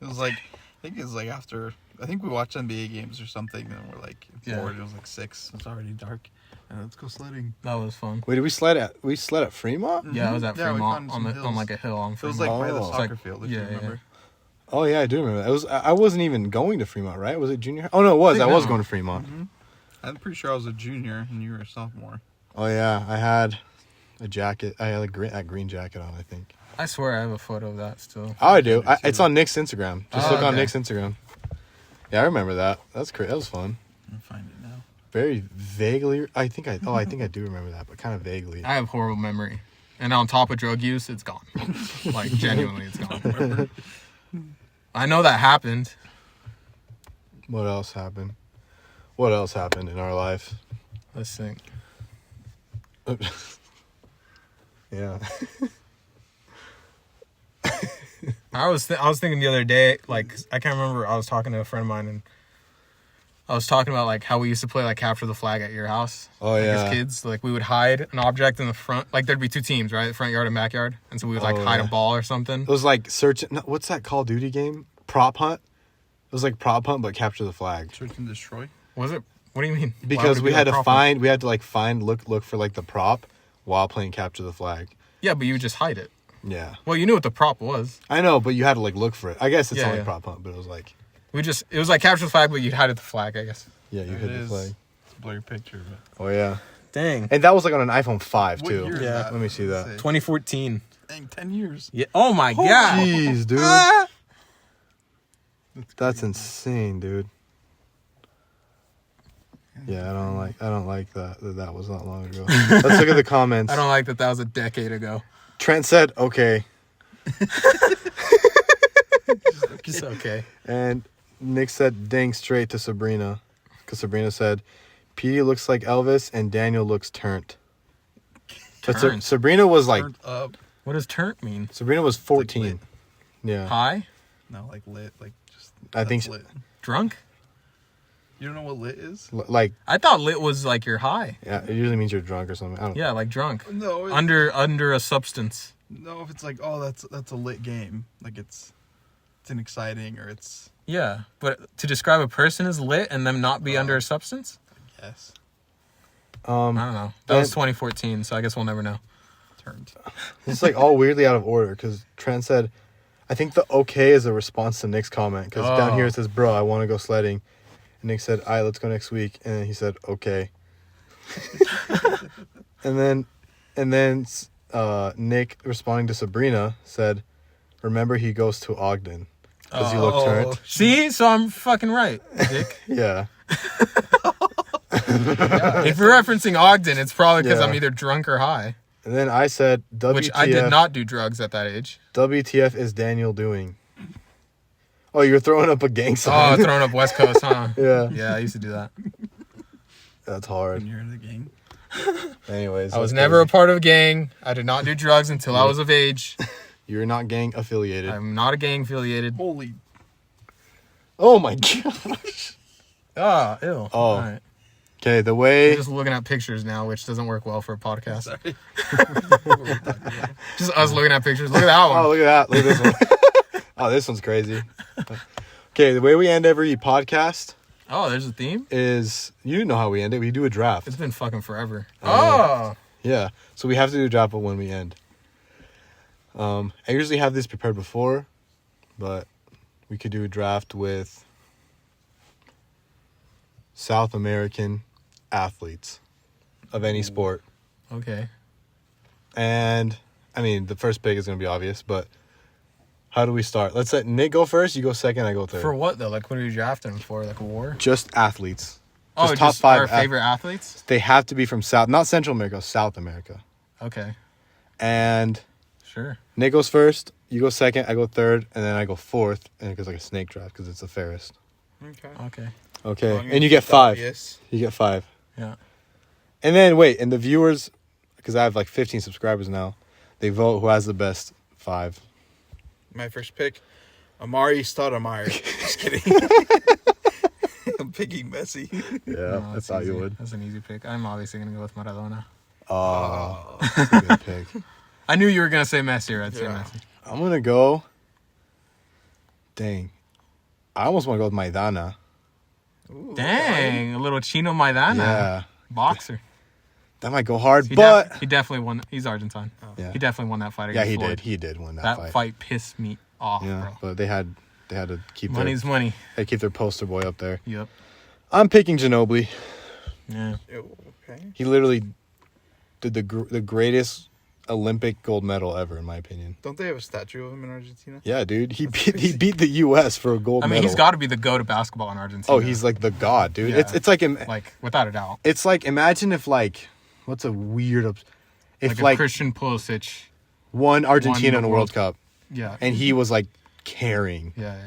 It was like, I think it was like after, I think we watched NBA games or something, and we're like bored. It was like 6. It was already dark. And let's go sledding. That was fun. Wait, did we sled at Fremont? Yeah, I was at Yeah, we Fremont found some on hills. like a hill on It was Fremont. like by the Oh. soccer Like- field, if yeah, you yeah. remember. Oh yeah, I do remember that. It was I wasn't even going to Fremont, right? Was it junior? Oh no, it was. I was no. going to Fremont. I'm pretty sure I was a junior and you were a sophomore. Oh yeah, I had a jacket. I had a green jacket on, I think. I swear I have a photo of that still. Oh, I do. It's on Nick's Instagram. Just Oh, look on okay. Nick's Instagram. Yeah, I remember that. That's great. That was fun. I'll find it now. Very vaguely. I think I do remember that, but kind of vaguely. I have horrible memory. And on top of drug use, it's gone. Like, genuinely, it's gone. I know that happened. What else happened? What else happened in our life? Let's think. Yeah. I was thinking the other day, like, I can't remember, I was talking to a friend of mine, and I was talking about, like, how we used to play, like, capture the flag at your house. Oh, like, yeah. As kids, like, we would hide an object in the front. Like, there'd be 2 teams, right? Front yard and backyard. And so we would, like, hide yeah. a ball or something. It was like what's that Call of Duty game? Prop hunt? It was like prop hunt, but capture the flag. Search and destroy. Was it? What do you mean? Why Because would it we be had like to prop hunt? look for like the prop while playing capture the flag. Yeah, but you would just hide it. Yeah. Well, you knew what the prop was. I know, but you had to like look for it. I guess it's Yeah, not like yeah. prop hunt, but it was like, It was like capture the flag, but you'd hide at the flag, I guess. yeah, you There hit it the is. flag. It's a blurry picture, but Oh yeah. Dang. And that was like on an iPhone 5 what too. year is Yeah. that? Let me see that. 2014. Dang, 10 years. Yeah. Oh my god. Jeez, dude. Ah! That's insane, dude. Yeah, I don't like that was not long ago. Let's look at the comments. I don't like that was a decade ago. Trent said, okay. It's okay. And Nick said, dang straight to Sabrina. Because Sabrina said, Petey looks like Elvis and Daniel looks turnt. But Turnt? Sabrina was like, Turned up. What does turnt mean? Sabrina was 14. lit. Yeah. High? No, like lit. Like just. I think that's so. lit. Drunk? You don't know what lit is? Like, I thought lit was like you're high. yeah, it usually means you're drunk or something. I don't Yeah, like drunk. No. Under a substance. No, if it's like, oh, that's a lit game. Like it's an exciting or it's. Yeah, but to describe a person as lit and them not be under a substance? Yes. I don't know. That was and- 2014, so I guess we'll never know. Turned. It's like all weirdly out of order because Trent said, I think the okay is a response to Nick's comment because down Oh. here it says, bro, I want to go sledding. And Nick said, all right, let's go next week. And then he said, okay. and then Nick responding to Sabrina said, remember he goes to Ogden because he looked turnt. See? So I'm fucking right, Dick. Yeah. If you're referencing Ogden, it's probably because Yeah. I'm either drunk or high. And then I said, WTF, Which I did not do drugs at that age. WTF is Daniel doing? Oh, you're throwing up a gang Oh, sign. throwing up West Coast, huh? Yeah. Yeah, I used to do that. That's When hard. you're in the game. Anyways. I was that's never a crazy. part of a gang. I did not do drugs until I was of age. You're not gang affiliated. I'm not a gang affiliated. Holy. Oh my gosh. Ah, ew. Oh. All right. Okay, the We're way just looking at pictures now, which doesn't work well for a podcast. Sorry. Just us looking at pictures. Look at that one. Oh, look at that. Look at this one. Oh, this one's crazy. Okay, the way we end every podcast Oh, there's a theme? is, you know how we end it. We do a draft. It's been fucking forever. Oh. Oh. Yeah, so we have to do a draft when we end. I usually have this prepared before, but we could do a draft with South American athletes of any sport. Okay. And, I mean, the first pick is going to be obvious, but how do we start? Let's let Nick go first, you go second, I go third. For what, though? Like, what are you drafting for? Like a war? Just athletes. Oh, top just five our favorite athletes? They have to be from South, not Central America, South America. Okay. And Sure. Nick goes first, you go second, I go third, and then I go fourth, and it goes like a snake draft because it's the fairest. Okay. Okay, Well, I'm gonna and you get keep that 5. obvious. You get 5. Yeah. And then wait, and the viewers, because I have like 15 subscribers now, they vote who has the best 5. My first pick, Amari Stoudemire. Just kidding. I'm picking Messi. Yeah, No, I that's thought you easy. would. That's an easy pick. I'm obviously gonna go with Maradona. Oh, that's a good pick. I knew you were gonna say Messi, or I'd say Yeah. Messi. I'm gonna go. Dang, I almost want to go with Maidana. Ooh, Dang, a little Chino Maidana. Yeah, Boxer. that might go hard, He, but he definitely won. He's Argentine. yeah, He definitely won that fight yeah, against he Floyd. did. He did win That that fight pissed me off, Yeah, bro. but they had to keep Money's money. they keep their poster boy up there. Yep. I'm picking Ginobili. Yeah. Okay. He literally did the greatest Olympic gold medal ever, in my opinion. Don't they have a statue of him in Argentina? Yeah, dude, he beat the U.S. for a gold I mean, medal. he's got to be the go to basketball in Argentina. Oh, he's like the god, dude. Yeah. It's like like without a doubt. it's like imagine if like what's a weird if Like, like Christian Pulisic. won Argentina in a the World World- Cup Yeah. and he was like carrying Yeah.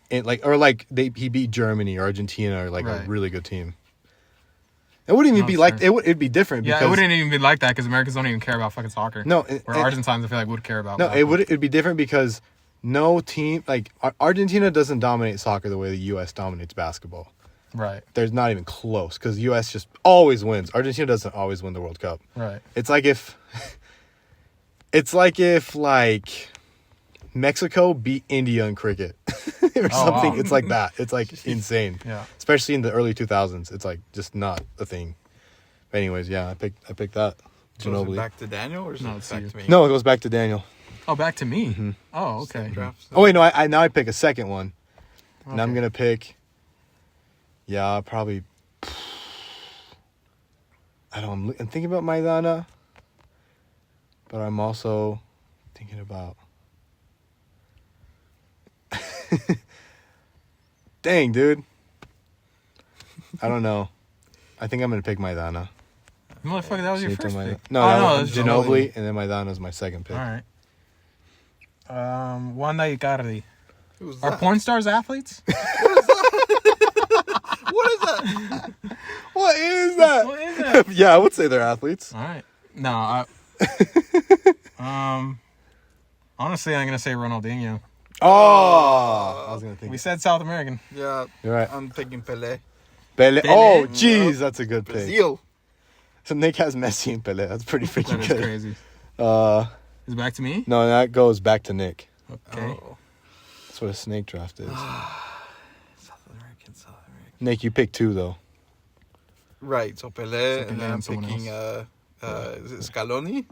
it, like or like he beat Germany or Argentina or like a Right. really good team. It wouldn't even No, be like sure. it'd be different Yeah, because it wouldn't even be like that because Americans don't even care about fucking soccer. no, Where Argentines, I feel like, would care about. no, basketball. it'd be different because no team like Argentina doesn't dominate soccer the way the U.S. dominates basketball. Right. There's not even close because U.S. just always wins. Argentina doesn't always win the World Cup. Right. It's like if like Mexico beat India in cricket or something. wow. It's like that. It's like insane. Yeah. Especially in the early 2000s. It's like just not a thing. But anyways, yeah, I picked that. So is it Ginobili. back to Daniel or is No, it it's back you. to me? No, it goes back to Daniel. Oh, back to me. Oh, okay. Same draft. Oh wait, no, I now I pick a second one. And I'm Okay. gonna pick probably I'm thinking about Maidana, but I'm also thinking about dang, dude. I don't know. I think I'm gonna pick Maidana. Motherfucker, that was your Cito first Maidana. pick. No, Oh, that no, was that's Ginobili, and then Maidana's my second pick. All right. Wanda Icardi. Who's Are that? porn stars athletes? What is that? What is that? What is that? Yeah, I would say they're athletes. All right. No, honestly, I'm gonna say Ronaldinho. Oh, I was gonna think. We said South American. Yeah, You're right. I'm picking Pele. Pele. Pele? Oh, jeez, that's a good pick. Brazil. So Nick has Messi and Pele. That's pretty That freaking is good. crazy. Is it back to me? No, that goes back to Nick. Okay. Oh. That's what a snake draft is. South American. Nick, you pick 2 though. Right, so Pele, So and Pele then I'm and someone picking, is it Scaloni?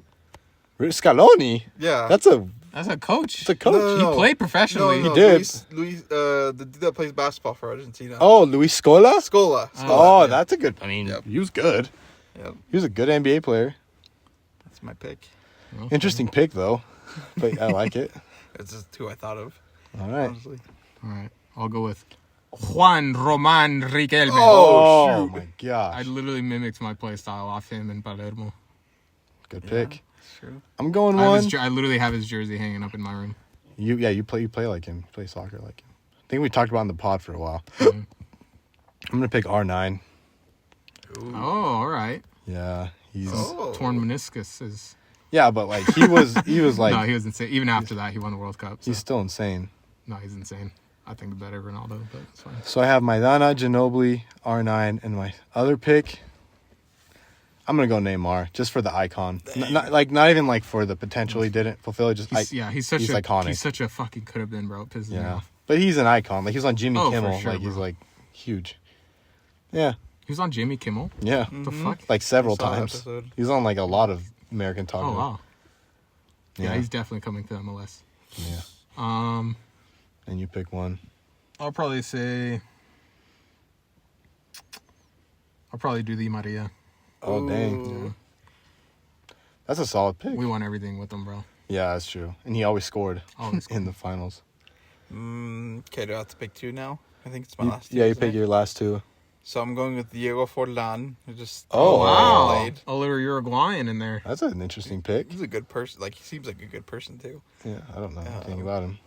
Scaloni. Yeah. That's a a coach. It's a coach. No. He played professionally. No, He did. Luis, the dude that plays basketball for Argentina. Oh, Luis Scola. Scola. Oh, yeah. that's a good. I mean, Yep. he was good. Yep, He was a good NBA player. that's my pick. Okay. Interesting pick though, but I like it. It's just 2 I thought of, All right. honestly. All right. I'll go with Juan Roman Riquelme. Oh, shoot. my gosh. I literally mimicked my play style off him in Palermo. Good pick. True. I'm going I, have one. his, I literally have his jersey hanging up in my room. You play like him. You play soccer like him. I think we talked about it in the pod for a while. Mhm. I'm gonna pick R9. Ooh. Oh, all right. Yeah, he's Oh. Torn meniscus is. yeah, but like he was like No, he was insane. Even after that, he won the World Cup. So. he's still insane. No, he's insane. I think better Ronaldo, but it's fine. So I have Maidana, Ginobili, R9, and my other pick. I'm gonna go Neymar just for the icon. Not even like for the potential he didn't fulfill. Just He's such he's a iconic. He's such a fucking could have been, bro. It pisses me yeah, off. but he's an icon. Like he was on Jimmy Oh, for Kimmel. sure, like he's bro. like huge. Yeah, He was on Jimmy Kimmel. yeah. What the fuck? Like several I saw that times. episode. He's on like a lot of American talk. Oh shows. wow. Yeah, Yeah. he's definitely coming to MLS. Yeah. Um, And you pick one. I'll probably say. I'll probably do the Maria. Oh dang, Ooh. that's a solid pick. We won everything with him, bro. Yeah, that's true. And he always scored Always in the finals. Okay, do I have to pick 2 now? I think it's my last 2. Yeah, you isn't pick it? your last 2. So I'm going with Diego Forlan. Who just Oh, Wow. played. A little Uruguayan in there. That's an interesting pick. He's a good person. Like he seems like a good person too. Yeah, I don't know anything about him.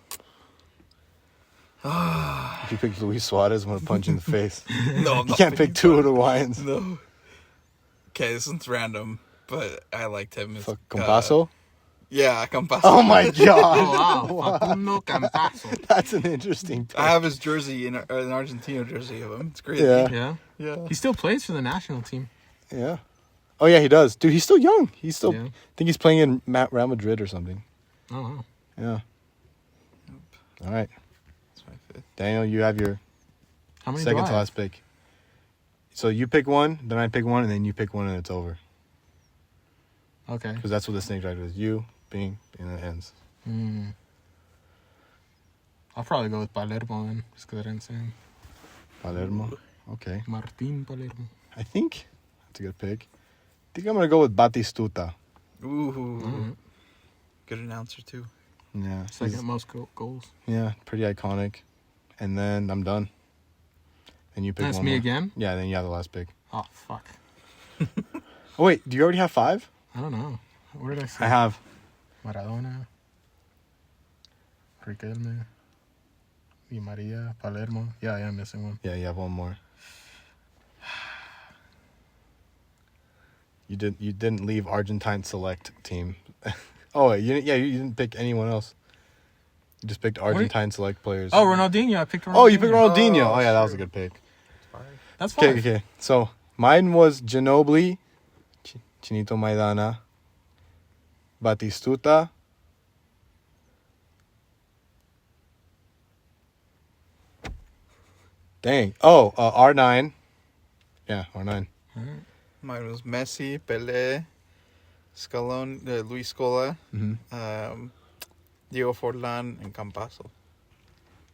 If you pick Luis Suarez, I'm going to punch you in the face. No, I'm You not can't pick picking two Suarez. Uruguayans. No. Okay, this one's random, but I liked him. Fuck, Compasso? Yeah, Campasso. Oh my Oh, god. wow. Facundo Campazo. That's an interesting pick. I have his jersey, an Argentina jersey of him. It's crazy. Yeah. Yeah. Yeah. He still plays for the national team. Yeah. Oh yeah, he does. Dude, he's still young. He's still. Yeah. I think he's playing in Real Madrid or something. Oh, wow. Yeah. All right, That's my fifth. Daniel, you have your How many second do to I have? last pick. So you pick one, then I pick one, and then you pick one, and it's over. Okay. Because that's what the snake dragon is. You, Bing, and it ends. I'll probably go with Palermo then, just because I didn't say him. Palermo. Okay. Martín Palermo. I think that's a good pick. I think I'm gonna go with Batistuta. Ooh. Good announcer too. Yeah. Second he's- most goals. Yeah, pretty iconic. And then I'm done. And you pick That's one me more. again? Yeah, then you have the last pick. Oh, fuck. Oh wait, do you already have 5? I don't know. What did I say? I have. Maradona. Riquelme. Di Maria. Palermo. Yeah, I am missing one. Yeah, you have one more. You didn't leave Argentine select team. Oh wait, you didn't pick anyone else. You just picked Argentine select players. Oh, Ronaldinho. I picked Ronaldinho. Oh, you picked Ronaldinho. Oh, Oh yeah, that was a sure. good pick. That's fine. Okay. So mine was Ginobili, Chinito Maidana, Batistuta. Dang. Oh, R9. Yeah, R9. Mine was Messi, Pelé, Scaloni, Luis Scola, Diego Forlan, and Campasso.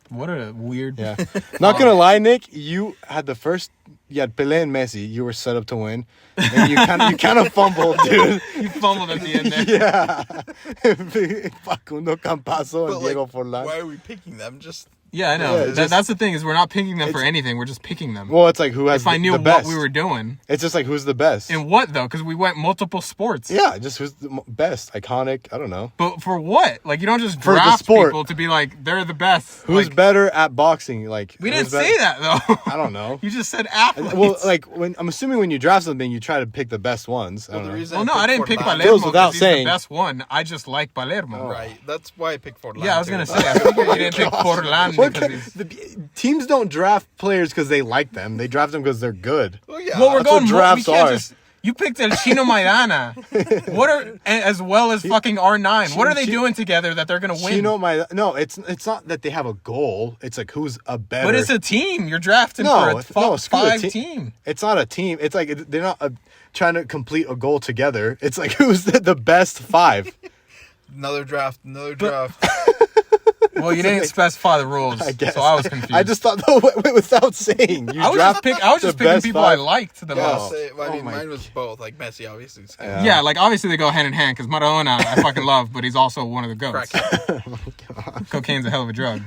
What a weird... Yeah. Not gonna lie, Nick, you had the first. You had Pelé and Messi. You were set up to win, and you kind of fumbled, dude. You fumbled at the end there. Yeah. Facundo Campasso and But, Diego like, Forlan. why are we picking them? Just Yeah, I know. Yeah, just- That's the thing, is we're not picking them for It's- anything. We're just picking them. Well, it's like who has if I knew the what best. we were doing. It's just like who's the best. In what, though? Because we went multiple sports. Yeah, just who's the best, iconic. I don't know. But for what? Like, you don't just For the draft sport. people to be like, they're the best. Who's like, better at boxing? Like we who's didn't say that, though. I don't know. You just said athletes. Well, like when I'm assuming when you draft something, you try to pick the best ones. I well, don't the know. reason. Well, no, I didn't pick Forlan- Palermo Goes without because he's the saying. best one. I just like Palermo. Right, that's why I picked Forlan. Yeah, I was too. going to say, I figured you didn't pick Forlan What because kind- he's... teams don't draft players because they like them. They draft them because they're good. Oh yeah. Well, we're That's what going drafts we can't are. just. You picked El Chino Maidana. What are as well as fucking R9? What are they doing together that they're gonna win? No, it's not that they have a goal. It's like who's a better. But it's a team. You're drafting No, for a screw the five team. It's not a team. It's like they're not trying to complete a goal together. It's like who's the best 5. Another draft. Well, you didn't specify the rules, I guess. so I was confused. I just thought without saying. You I was draft just the picking best people 5. I liked the Yeah, most. I mean, Oh my mine was both. Like Messi, obviously. Yeah, like obviously they go hand in hand because Maradona I fucking love, but he's also one of the goats. Cocaine's a hell of a drug.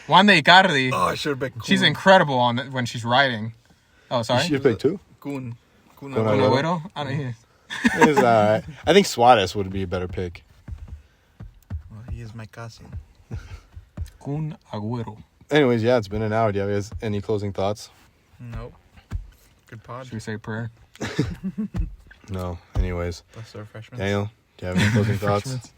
Wanda Icardi, Oh, I should have picked. she's incredible when she's riding. Oh, You sorry. should pick 2. Kun Kun Kun Agüero. Agüero? I don't hear. It's alright. I think Suarez would be a better pick. Well, he is my cousin. Kun Agüero. Anyways, yeah, it's been an hour. Do you guys any closing thoughts? Nope. Good pod. Should we say a prayer? No. Anyways, Bless our freshmen. Daniel, do you have any closing thoughts?